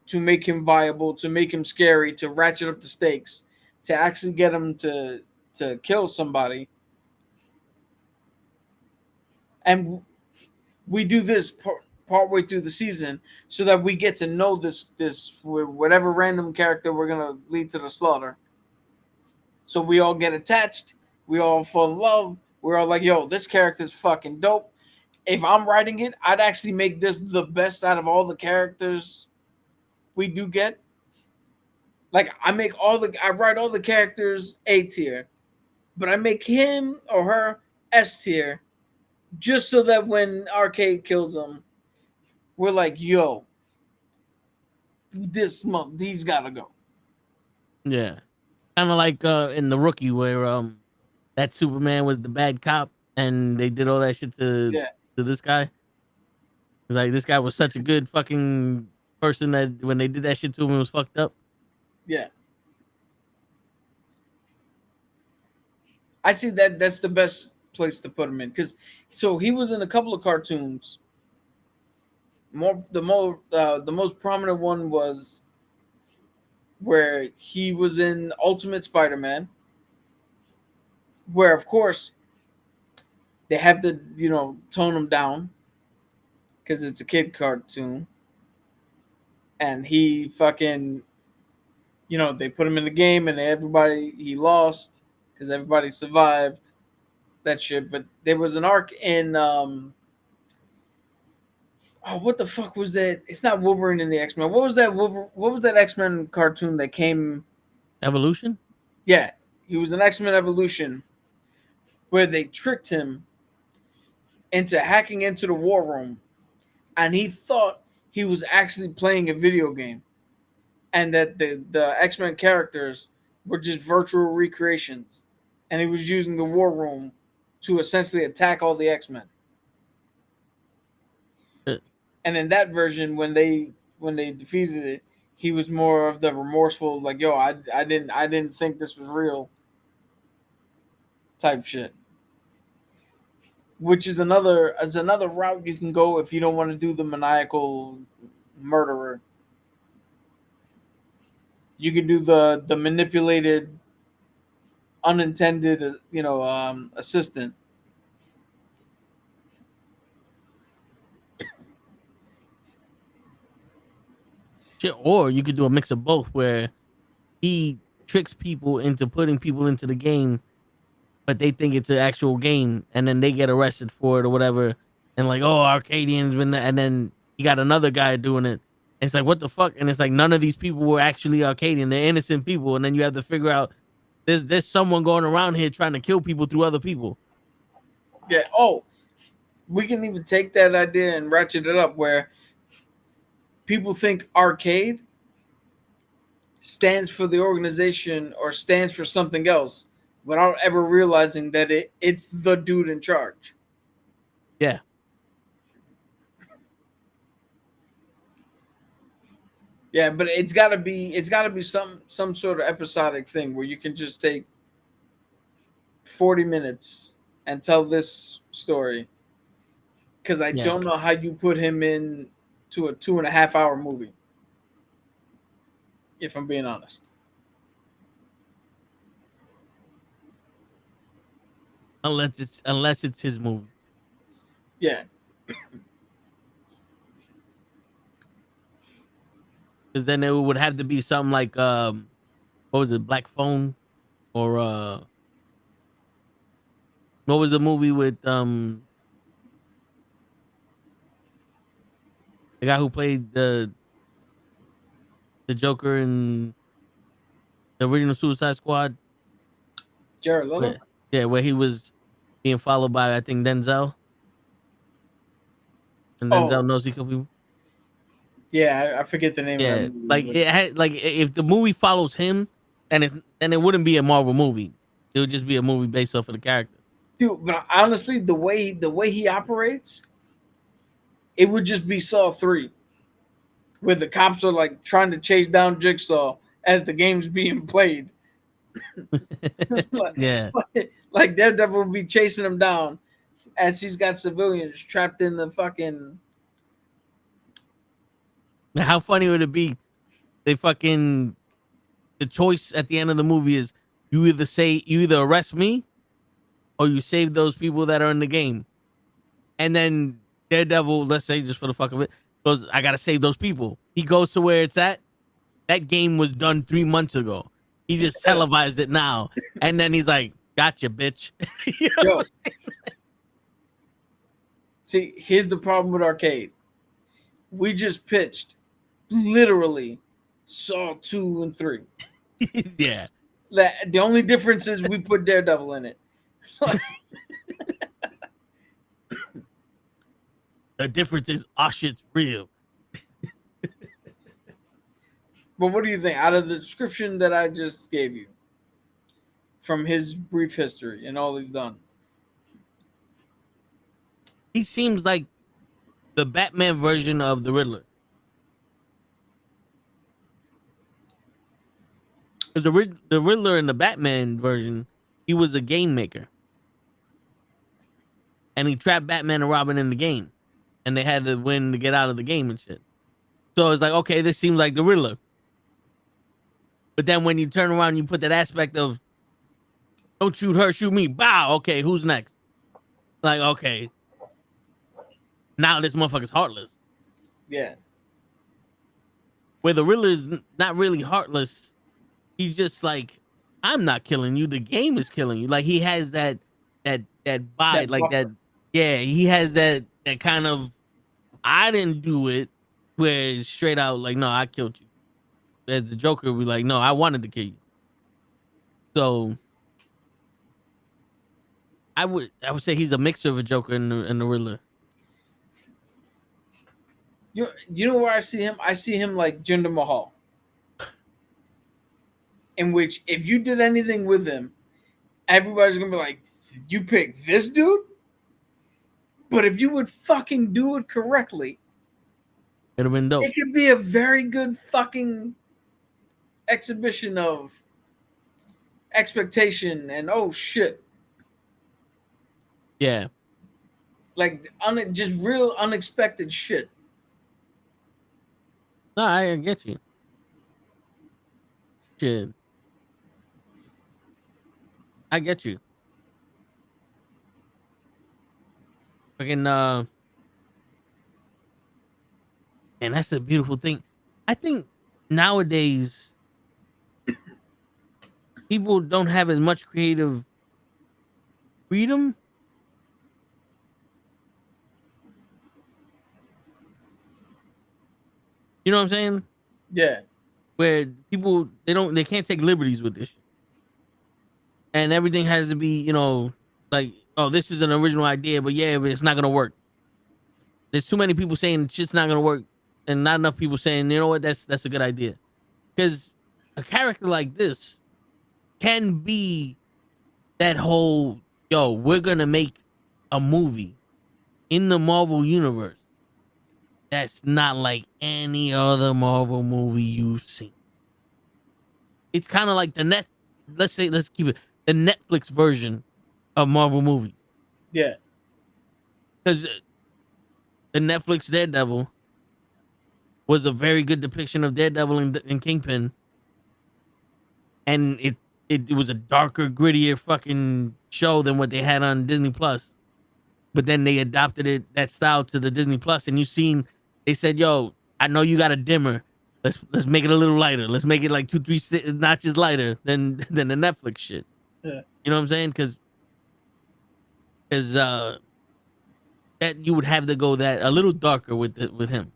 D: to make him viable, to make him scary, to ratchet up the stakes, to actually get him to kill somebody. And we do this partway through the season so that we get to know this whatever random character we're gonna lead to the slaughter. So we all get attached, we all fall in love. We're all like, yo, this character's fucking dope. If I'm writing it, I'd actually make this the best out of all the characters we do get. Like I write all the characters A tier, but I make him or her S tier, just so that when Arcade kills them, we're like, yo, this month these gotta go.
B: Yeah. Kind of like in the Rookie, where that Superman was the bad cop and they did all that shit to this guy. It's like this guy was such a good fucking person that when they did that shit to him, it was fucked up.
D: Yeah. I see that's the best place to put him in, because so he was in a couple of cartoons. The most prominent one was where he was in Ultimate Spider-Man, where of course they have to tone him down because it's a kid cartoon, and he fucking they put him in the game and he lost because everybody survived that shit. But there was an arc in what the fuck was that? It's not Wolverine and the X-Men. What was that X-Men cartoon that came?
B: Evolution?
D: Yeah, he was an X-Men Evolution where they tricked him into hacking into the war room, and he thought he was actually playing a video game, and that the X-Men characters were just virtual recreations, and he was using the war room to essentially attack all the X-Men. And in that version, when they defeated it, he was more of the remorseful, like, yo, I didn't think this was real. type shit. Which is another route you can go if you don't want to do the maniacal murderer. You can do the manipulated, unintended, assistant.
B: Shit, or you could do a mix of both, where he tricks people into putting people into the game, but they think it's an actual game, and then they get arrested for it or whatever, and like, oh, Arcadian's been there, and then you got another guy doing it. And it's like, what the fuck? And it's like, none of these people were actually Arcadian; they're innocent people, and then you have to figure out there's someone going around here trying to kill people through other people.
D: Yeah. Oh, we can even take that idea and ratchet it up, where people think arcade stands for the organization or stands for something else without ever realizing that it's the dude in charge.
B: Yeah.
D: Yeah, but it's gotta be some sort of episodic thing where you can just take 40 minutes and tell this story. Because I don't know how you put him in to a 2.5 hour movie. If I'm being honest.
B: Unless it's his movie.
D: Yeah.
B: Because then it would have to be something like what was it, Black Phone, or what was the movie with the guy who played the Joker in the original Suicide Squad?
D: Jared Leto?
B: Where he was being followed by, I think, Denzel. And Denzel knows he could be.
D: Yeah, I forget the name of that movie.
B: Like it had, like, if the movie follows him, then it wouldn't be a Marvel movie. It would just be a movie based off of the character.
D: Dude, but honestly, the way he operates, it would just be Saw 3. Where the cops are like trying to chase down Jigsaw as the game's being played. Like Daredevil will be chasing him down as he's got civilians trapped in the fucking.
B: How funny would it be? The choice at the end of the movie is you either arrest me or you save those people that are in the game. And then Daredevil, let's say just for the fuck of it, goes, I gotta save those people. He goes to where it's at. That game was done 3 months ago. He just televised it now. And then he's like, gotcha, bitch. You know?
D: Yo. See, here's the problem with arcade. We just pitched literally Saw 2 and 3.
B: Yeah.
D: The only difference is we put Daredevil in it.
B: The difference is our shit's real.
D: But what do you think out of the description that I just gave you from his brief history and all he's done?
B: He seems like the Batman version of the Riddler. Because the Riddler in the Batman version, he was a game maker. And he trapped Batman and Robin in the game. And they had to win to get out of the game and shit. So it's like, okay, this seems like the Riddler. But then when you turn around, you put that aspect of, don't shoot her, shoot me. Bow. Okay, who's next? Like, okay. Now this motherfucker's heartless.
D: Yeah.
B: Where the Riddler's not really heartless. He's just like, I'm not killing you. The game is killing you. Like, he has that vibe, like that. Yeah, he has that kind of, I didn't do it, where it's straight out like, no, I killed you. As the Joker was like, no, I wanted to kill you. So I would say he's a mixer of a Joker and the Riddler.
D: You know where I see him? I see him like Jinder Mahal. In which, if you did anything with him, everybody's gonna be like, you picked this dude? But if you would fucking do it correctly,
B: it'd have been dope.
D: It could be a very good fucking exhibition of expectation and oh shit.
B: Yeah.
D: Like just real unexpected shit.
B: No, I get you. Shit. I get you. Fucking and that's the beautiful thing. I think nowadays people don't have as much creative freedom. You know what I'm saying?
D: Yeah.
B: Where people they can't take liberties with this shit. And everything has to be, like, oh, this is an original idea, but yeah, but it's not gonna work. There's too many people saying it's just not gonna work, and not enough people saying, you know what, that's a good idea. Because a character like this can be that whole, yo, we're gonna make a movie in the Marvel universe that's not like any other Marvel movie you've seen. It's kind of like let's keep it the Netflix version of Marvel movies.
D: Yeah.
B: Because the Netflix Daredevil was a very good depiction of Daredevil and Kingpin, and it was a darker, grittier fucking show than what they had on Disney Plus. But then they adopted that style to the Disney Plus, and they said, "Yo, I know you got a dimmer. Let's make it a little lighter. Let's make it like 2-3 notches lighter than the Netflix shit."
D: Yeah.
B: You know what I'm saying? Because that you would have to go that a little darker with him,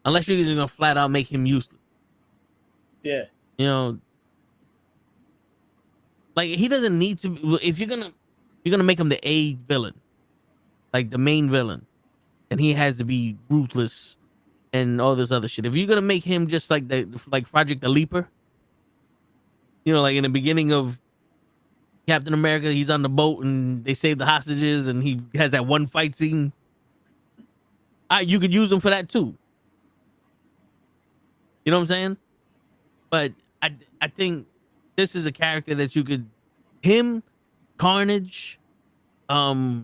B: unless you're just gonna flat out make him useless.
D: Yeah.
B: You know, like he doesn't need to. If you're gonna make him the A villain, like the main villain, and he has to be ruthless and all this other shit. If you're gonna make him just like Project the Leaper, like in the beginning of Captain America, he's on the boat and they save the hostages, and he has that one fight scene. You could use him for that too. You know what I'm saying? But I think this is a character that you could him, Carnage, Nuke,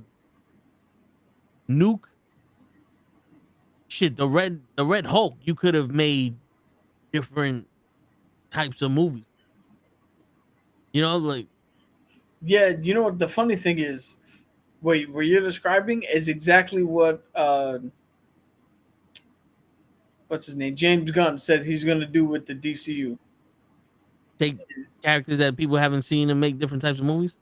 B: shit, the Red Hulk. You could have made different types of movies. Like
D: Yeah, you know what the funny thing is? What you're describing is exactly what what's his name? James Gunn said he's gonna do with the DCU.
B: take characters that people haven't seen and make different types of movies.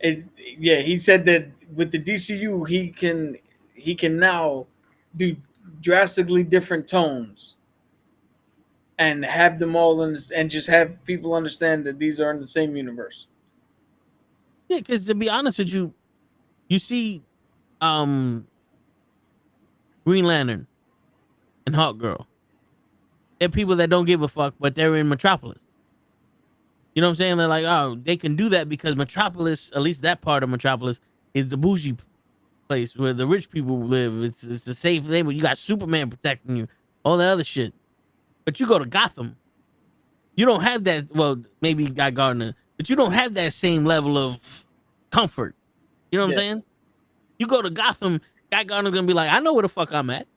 D: Yeah, he said that with the DCU he can now do drastically different tones and have them all and just have people understand that these are in the same universe.
B: Yeah, because to be honest with you, you see, Green Lantern and Hawk Girl. They're people that don't give a fuck, but they're in Metropolis. You know what I'm saying? They're like, oh, they can do that because Metropolis, at least that part of Metropolis, is the bougie place where the rich people live. It's the safe neighborhood. You got Superman protecting you, all that other shit. But you go to Gotham, you don't have that. Well, maybe Guy Gardner, but you don't have that same level of comfort. You know what I'm saying? You go to Gotham, Guy Gardner's gonna be like, I know where the fuck I'm at.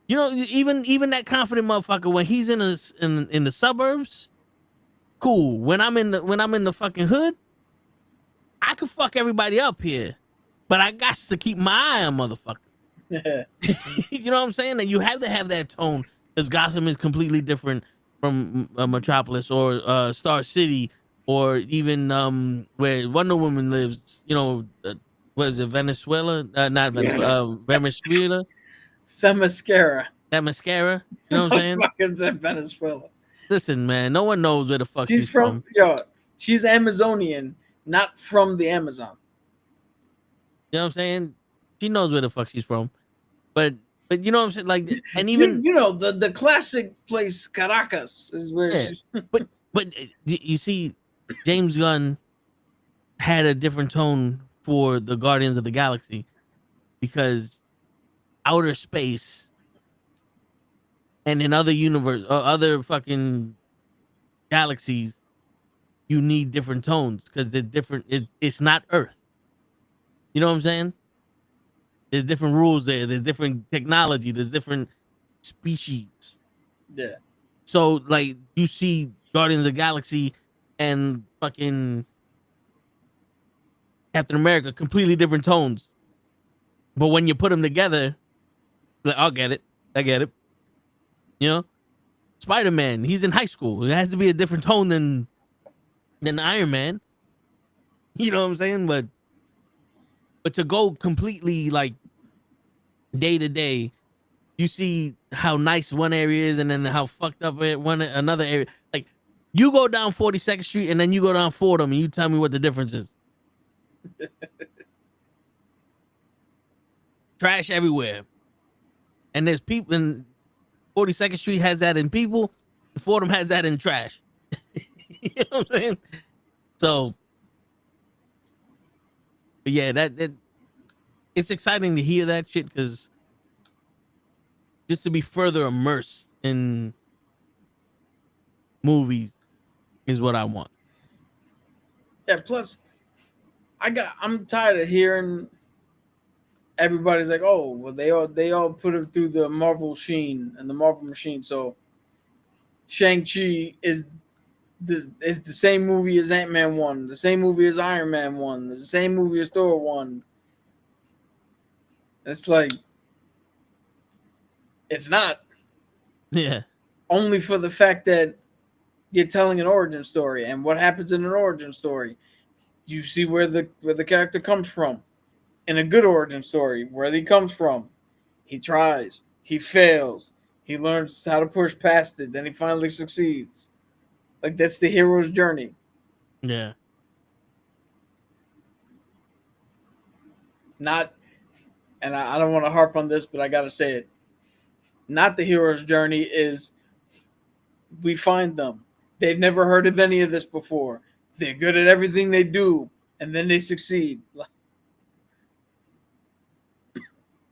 B: Even that confident motherfucker when he's in the suburbs, cool. When I'm in the fucking hood, I can fuck everybody up here, but I got to keep my eye on motherfuckers. You know what I'm saying? And you have to have that tone because Gotham is completely different from Metropolis or Star City or even where Wonder Woman lives. What is it? Venezuela? Not Venezuela. Venezuela.
D: Themyscira.
B: That mascara. You know what I'm saying?
D: Fucking said Venezuela.
B: Listen, man. No one knows where the fuck she's from.
D: Yo, she's Amazonian, not from the Amazon.
B: You know what I'm saying? She knows where the fuck she's from. But you know what I'm saying? Like, and even
D: the classic place Caracas is where she's.
B: but you see, James Gunn had a different tone for the Guardians of the Galaxy because outer space and in other universe, other fucking galaxies, you need different tones because they're different. It's not Earth. You know what I'm saying? There's different rules there. There's different technology. There's different species.
D: Yeah.
B: So like you see Guardians of the Galaxy and fucking Captain America, completely different tones. But when you put them together, like I'll get it. I get it. You know, Spider-Man, he's in high school. It has to be a different tone than Iron Man. You know what I'm saying? But to go completely like day to day, you see how nice one area is and then how fucked up another area. Like you go down 42nd Street and then you go down Fordham and you tell me what the difference is. Trash everywhere. And there's people in 42nd Street has that in people, and Fordham has that in trash. You know what I'm saying? So but yeah, that it's exciting to hear that shit because just to be further immersed in movies is what I want.
D: Yeah, plus I'm tired of hearing everybody's like, oh, well, they all put it through the Marvel machine. So Shang-Chi is the same movie as Ant-Man 1, the same movie as Iron Man 1, the same movie as Thor 1. It's like it's not.
B: Yeah.
D: Only for the fact that you're telling an origin story, and what happens in an origin story, you see where the character comes from. In a good origin story, where he comes from, he tries, he fails, he learns how to push past it, then he finally succeeds. Like that's the hero's journey.
B: Yeah.
D: Not, and I don't want to harp on this, but I gotta say it. Not the hero's journey is we find them. They've never heard of any of this before. They're good at everything they do, and then they succeed.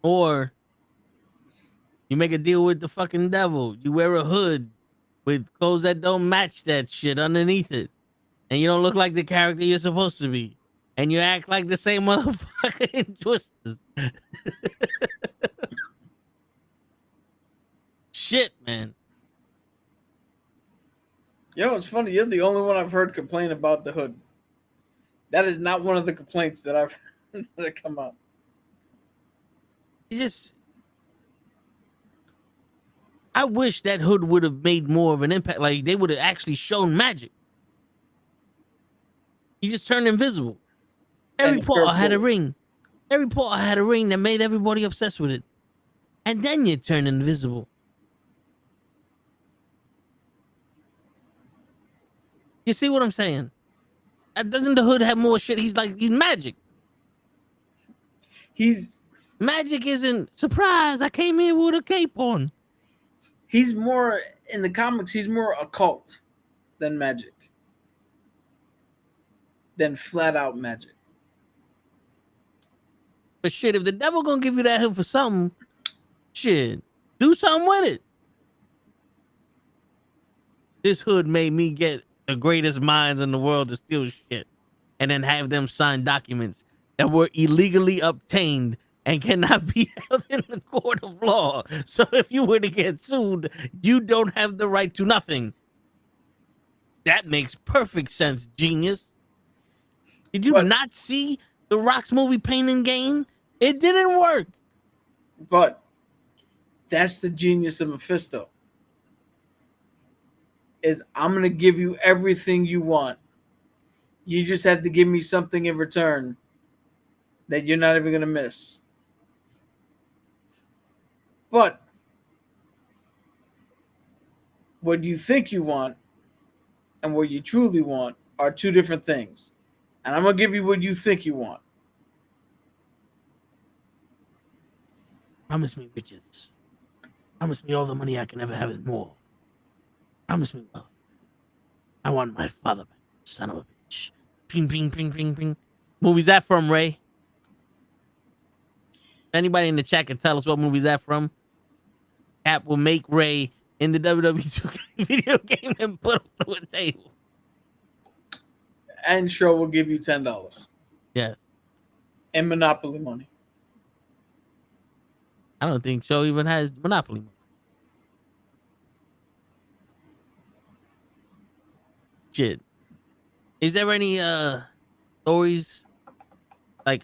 B: Or you make a deal with the fucking devil. You wear a hood with clothes that don't match that shit underneath it. And you don't look like the character you're supposed to be. And you act like the same motherfucker in Twisters. Shit, man.
D: You know, it's funny. You're the only one I've heard complain about the hood. That is not one of the complaints that I've heard that come up.
B: I wish that hood would have made more of an impact. Like they would have actually shown magic. He just turned invisible. Every portal had a ring. Every portal had a ring that made everybody obsessed with it. And then you turn invisible. You see what I'm saying? Doesn't the hood have more shit? He's magic. Magic isn't surprise. I came here with a cape on.
D: He's more in the comics. He's more occult than magic, than flat out magic.
B: But shit, if the devil gonna give you that hood for something, shit, do something with it. This hood made me get the greatest minds in the world to steal shit, and then have them sign documents that were illegally obtained and cannot be held in the court of law. So if you were to get sued, you don't have the right to nothing. That makes perfect sense, genius. Did you not see The Rock's movie Pain and Gain? It didn't work.
D: But that's the genius of Mephisto. Is I'm going to give you everything you want. You just have to give me something in return that you're not even going to miss. But what you think you want and what you truly want are two different things. And I'm going to give you what you think you want.
B: Promise me riches. Promise me all the money I can ever have and more. Promise me wealth. I want my father back, son of a bitch. Ping, ping, ping, ping, ping. Movie's that from, Ray? Anybody in the chat can tell us what movie's that from? Cap will make Ray in the WWE 2K video game and put him through a table.
D: and show will give you $10
B: Yes.
D: in Monopoly money.
B: I don't think show even has Monopoly money. Shit. Is there any stories like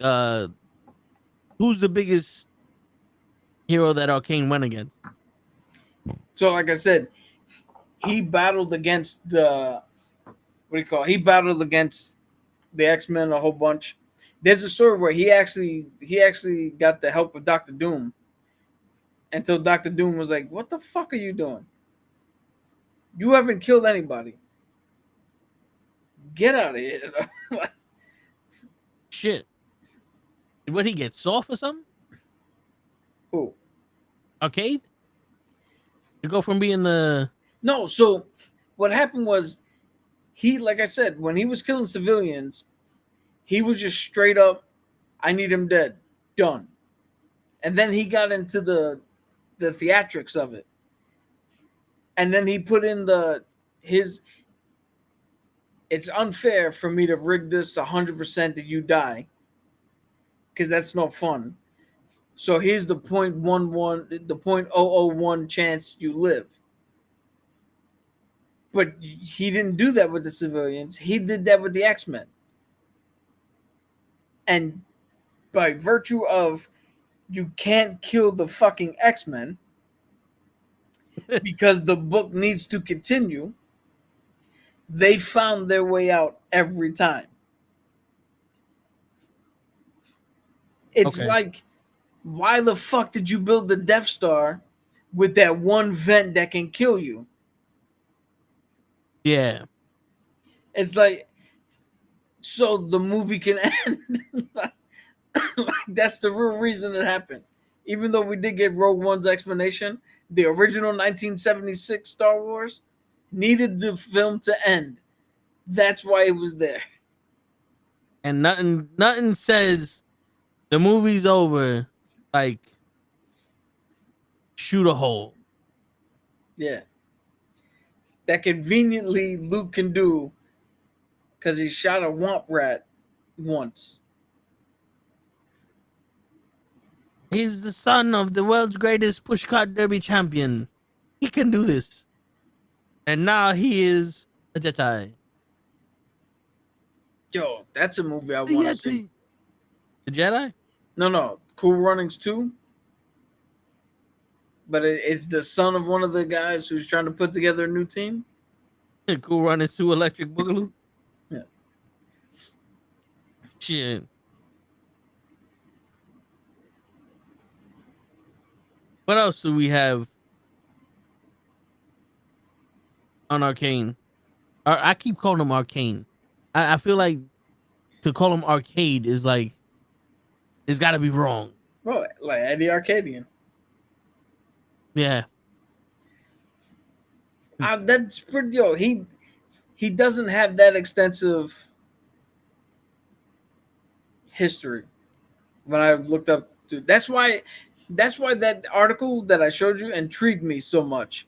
B: who's the biggest hero that Arcane went against?
D: So, like I said, he battled against the he battled against the X-Men a whole bunch. There's a story where he actually got the help of Doctor Doom until Doctor Doom was like, "What the fuck are you doing? You haven't killed anybody. Get out of here."
B: Shit. What he get soft or something?
D: Who?
B: Arcade? To go from being the
D: No, so what happened was he, like I said, when he was killing civilians, he was just straight up, I need him dead. Done. And then he got into the theatrics of it. And then he put in it's unfair for me to rig this 100% that you die. Because that's no fun. So here's the 0.01 chance you live. But he didn't do that with the civilians. He did that with the X-Men. And by virtue of you can't kill the fucking X-Men because the book needs to continue, they found their way out every time. It's
B: Okay.
D: like, why the fuck did you build the Death Star with that one vent that can kill you?
B: Yeah.
D: It's like, so the movie can end. Like, that's the real reason it happened. Even though we did get Rogue One's explanation, the original 1976 Star Wars needed the film to end. That's why it was there.
B: And nothing says the movie's over like shoot a hole.
D: Yeah. That conveniently Luke can do because he shot a womp rat once.
B: He's the son of the world's greatest pushcart derby champion. He can do this. And now he is a Jedi.
D: Yo, that's a movie I want to see.
B: The Jedi?
D: No. Cool Runnings 2. But it's the son of one of the guys who's trying to put together a new team.
B: Cool Running Sue Electric Boogaloo?
D: Yeah.
B: Shit. What else do we have on Arcane? I keep calling him Arcane. I feel like to call him Arcade is like, it's got to be wrong.
D: Bro, like Eddie Arcadian.
B: Yeah.
D: That's pretty. Yo, he doesn't have that extensive history. When I looked up, dude, that's why that article that I showed you intrigued me so much.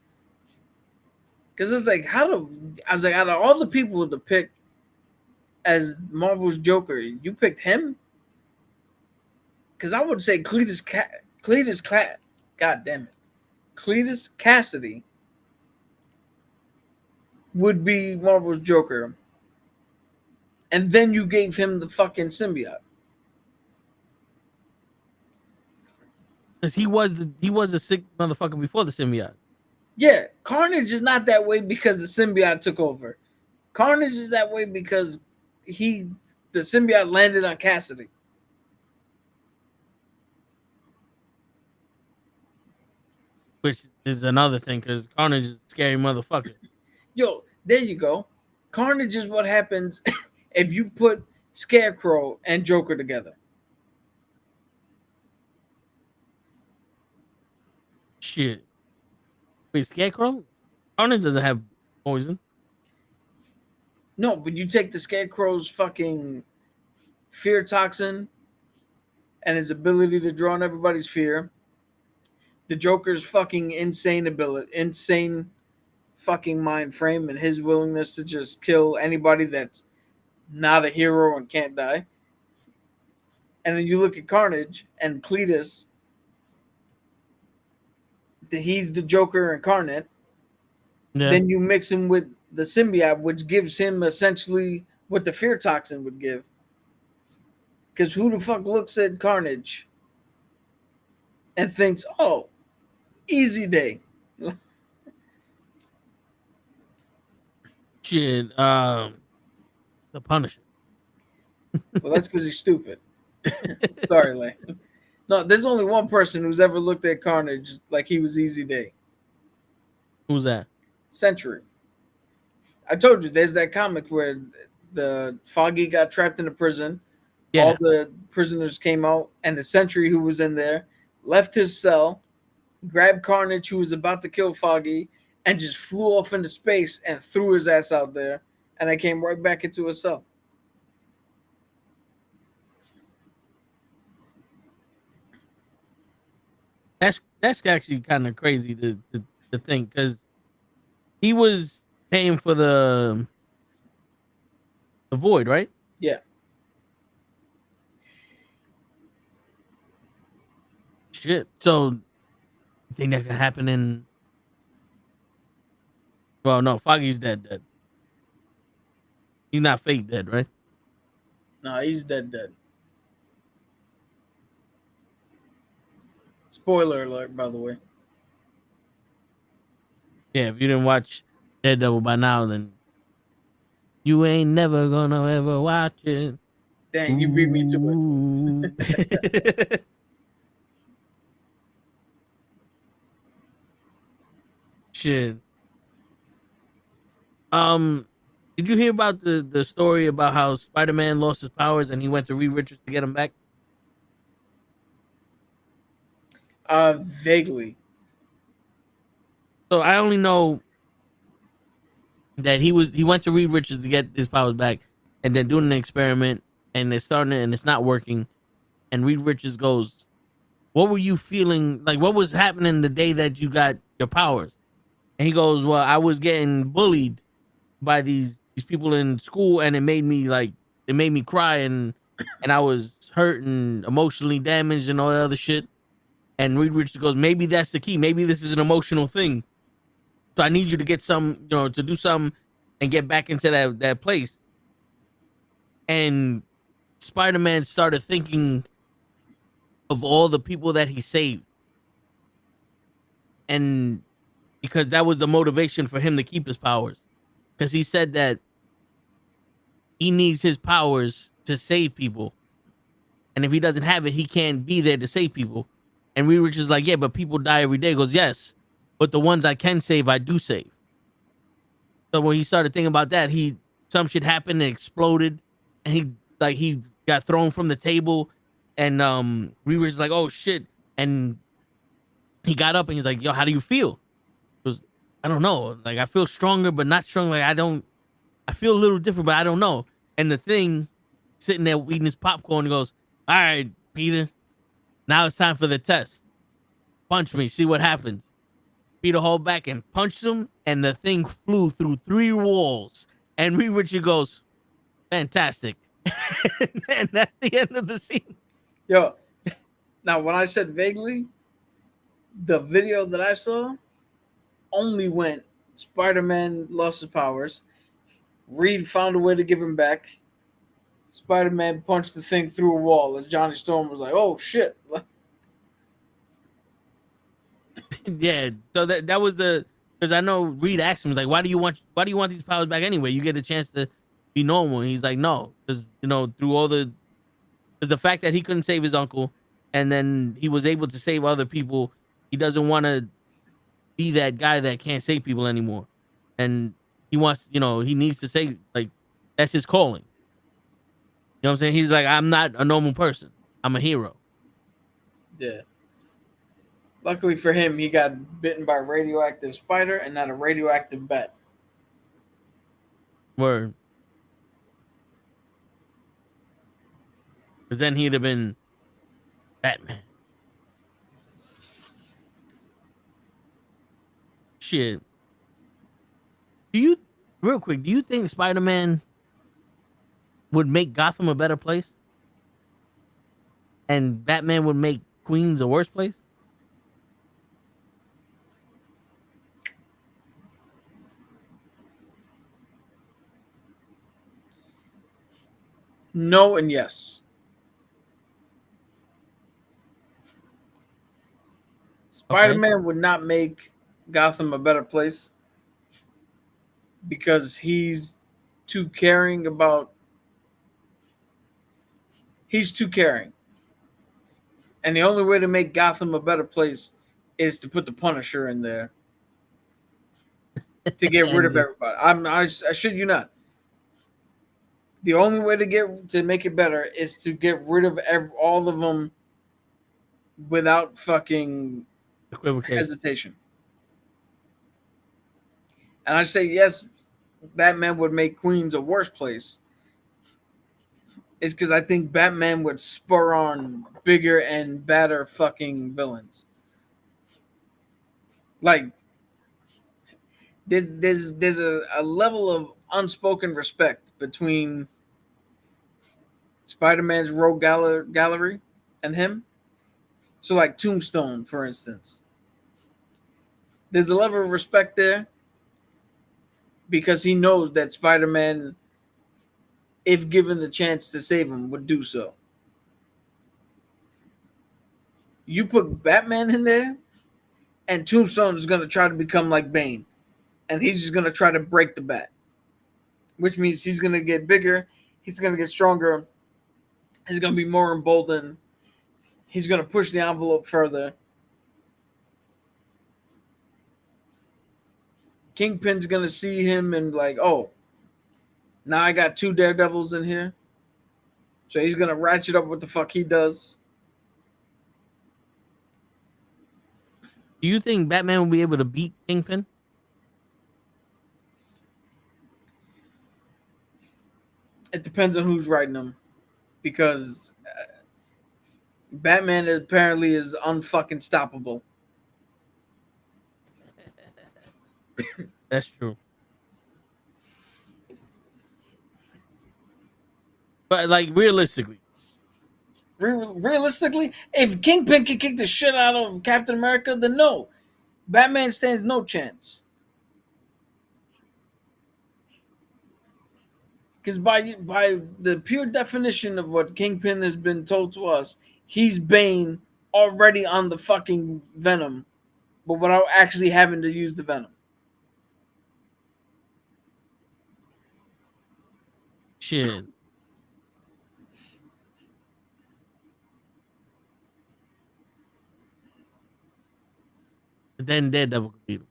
D: Because it's like, I was like, out of all the people to pick as Marvel's Joker, you picked him? Because I would say Cletus Cassidy would be Marvel's Joker. And then you gave him the fucking symbiote.
B: Because he was a sick motherfucker before the symbiote.
D: Yeah, Carnage is not that way because the symbiote took over. Carnage is that way because the symbiote landed on Cassidy.
B: Which is another thing, because Carnage is a scary motherfucker.
D: Yo, there you go. Carnage is what happens if you put Scarecrow and Joker together.
B: Shit. Wait, Scarecrow? Carnage doesn't have poison.
D: No, but you take the Scarecrow's fucking fear toxin and his ability to draw on everybody's fear. The Joker's fucking insane fucking mind frame and his willingness to just kill anybody that's not a hero and can't die. And then you look at Carnage and Cletus, he's the Joker incarnate.
B: Yeah.
D: Then you mix him with the symbiote, which gives him essentially what the fear toxin would give. Because who the fuck looks at Carnage and thinks, oh, easy day?
B: Shit. The Punisher.
D: Well, that's because he's stupid. Sorry, Lane. No, there's only one person who's ever looked at Carnage like he was easy day.
B: Who's that?
D: Sentry. I told you, there's that comic where the Foggy got trapped in a prison.
B: Yeah.
D: All the prisoners came out, and the Sentry who was in there left his cell, grabbed Carnage, who was about to kill Foggy, and just flew off into space and threw his ass out there, and I came right back into his cell.
B: That's actually kind of crazy to think, because he was paying for the void, right?
D: Yeah.
B: Shit. So you think that could happen in? Well, no, Foggy's dead. He's not fake dead, right?
D: No, he's dead. Spoiler alert, by the way.
B: Yeah, if you didn't watch Daredevil by now, then you ain't never gonna ever watch it.
D: Dang, you beat me to
B: it. Shit. Did you hear about the story about how Spider-Man lost his powers and he went to Reed Richards to get him back?
D: Vaguely.
B: So I only know that he went to Reed Richards to get his powers back, and then doing an experiment, and it's not working, and Reed Richards goes, "What were you feeling like? What was happening the day that you got your powers?" And he goes, "Well, I was getting bullied by these people in school, and it made me cry, and I was hurt and emotionally damaged and all that other shit." And Reed Richards goes, "Maybe that's the key. Maybe this is an emotional thing. So I need you to get to do something and get back into that place." And Spider-Man started thinking of all the people that he saved. And because that was the motivation for him to keep his powers. Because he said that he needs his powers to save people. And if he doesn't have it, he can't be there to save people. And Reed Richards is like, "Yeah, but people die every day." He goes, "Yes, but the ones I can save, I do save." So when he started thinking about that, some shit happened and exploded, and he got thrown from the table, and Reed Richards is like, "Oh shit!" And he got up and he's like, "Yo, how do you feel?" He goes, "I don't know. Like I feel stronger, but not strong. Like I feel a little different, but I don't know." And the thing sitting there eating his popcorn, he goes, "All right, Peter, now it's time for the test. Punch me, see what happens." Peter hauled back and punched him, and the thing flew through 3 walls. And Reed Richards goes, "Fantastic." And that's the end of the scene.
D: Yo, now when I said vaguely, the video that I saw only went Spider-Man lost his powers, Reed found a way to give him back, Spider-Man punched the thing through a wall, and Johnny Storm was like, "Oh shit."
B: Yeah, so that was because I know Reed asked him, like, why do you want these powers back anyway? You get a chance to be normal. And he's like, "No, because through all because the fact that he couldn't save his uncle, and then he was able to save other people, he doesn't want to be that guy that can't save people anymore, and he wants, he needs to save, like, that's his calling. You know what I'm saying? He's like, I'm not a normal person. I'm a hero."
D: Yeah. Luckily for him, he got bitten by a radioactive spider and not a radioactive bat.
B: Word. Because then he'd have been Batman. Shit. Real quick, do you think Spider-Man would make Gotham a better place, and Batman would make Queens a worse place?
D: No and yes. Spider-Man would not make Gotham a better place because he's too caring about. He's too caring. And the only way to make Gotham a better place is to put the Punisher in there to get rid of everybody. I shit you not. The only way to make it better is to get rid of all of them without fucking hesitation. And I say yes, Batman would make Queens a worse place. It's because I think Batman would spur on bigger and badder fucking villains. Like there's a level of unspoken respect between Spider-Man's rogue gallery and him. So like Tombstone, for instance. There's a level of respect there because he knows that Spider-Man, if given the chance to save him, would do so. You put Batman in there, and Tombstone is going to try to become like Bane. And he's just going to try to break the bat. Which means he's going to get bigger. He's going to get stronger. He's going to be more emboldened. He's going to push the envelope further. Kingpin's going to see him and like, oh, now I got 2 Daredevils in here. So he's going to ratchet up what the fuck he does.
B: Do you think Batman will be able to beat Kingpin?
D: It depends on who's writing them, because Batman apparently is unfucking stoppable.
B: That's true. But like realistically,
D: if Kingpin can kick the shit out of Captain America, then no, Batman stands no chance. Because by the pure definition of what Kingpin has been told to us, he's Bane already on the fucking Venom, but without actually having to use the Venom.
B: shit. But then Daredevil could beat him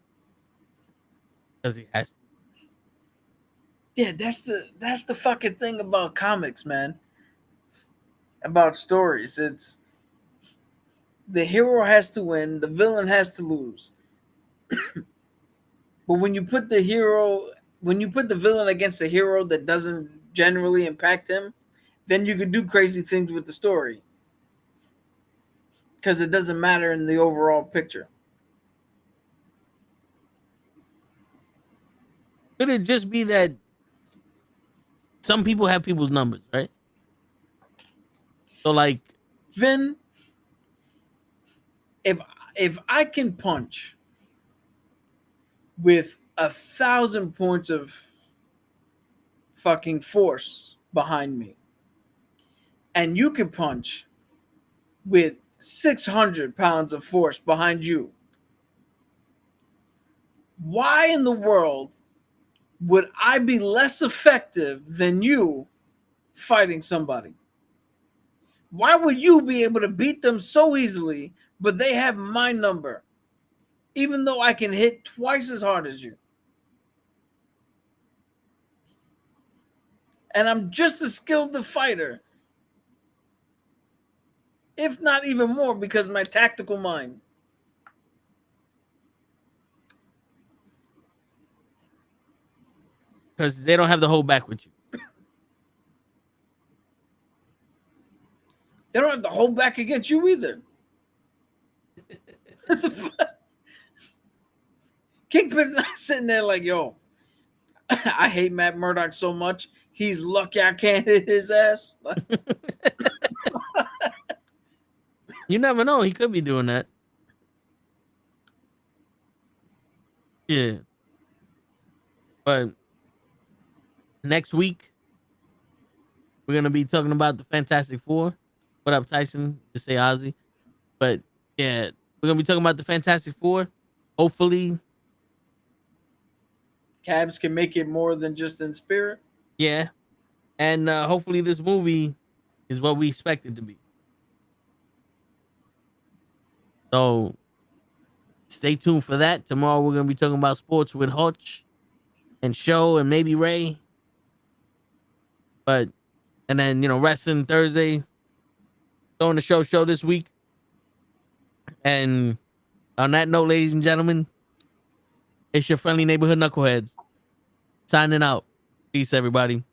B: because he has to.
D: Yeah, that's the fucking thing about comics, man. About stories. It's the hero has to win, the villain has to lose. But when you put the villain against a hero that doesn't generally impact him, then you could do crazy things with the story. Because it doesn't matter in the overall picture.
B: Could it just be that some people have people's numbers, right? So like
D: Vin, if I can punch with 1,000 points of fucking force behind me, and you can punch with 600 pounds of force behind you, why in the world would I be less effective than you fighting somebody? Why would you be able to beat them so easily, but they have my number, even though I can hit twice as hard as you? And I'm just as skilled a fighter, if not even more, because of my tactical mind.
B: because they don't have the whole back with you.
D: They don't have to hold back against you either. What the fuck? Kingpin's not sitting there like, yo, I hate Matt Murdock so much. He's lucky I can't hit his ass.
B: You never know. He could be doing that. Yeah. But next week, we're going to be talking about the Fantastic Four. What up, Tyson? Just say Ozzy. But yeah, we're going to be talking about the Fantastic Four. Hopefully,
D: Cabs can make it more than just in spirit.
B: yeah. And hopefully this movie is what we expect it to be. So stay tuned for that. Tomorrow we're going to be talking about sports with Hutch and Show and maybe Ray. But, and then, wrestling Thursday. Throwing the show this week. And on that note, ladies and gentlemen, it's your friendly neighborhood knuckleheads signing out. Peace, everybody.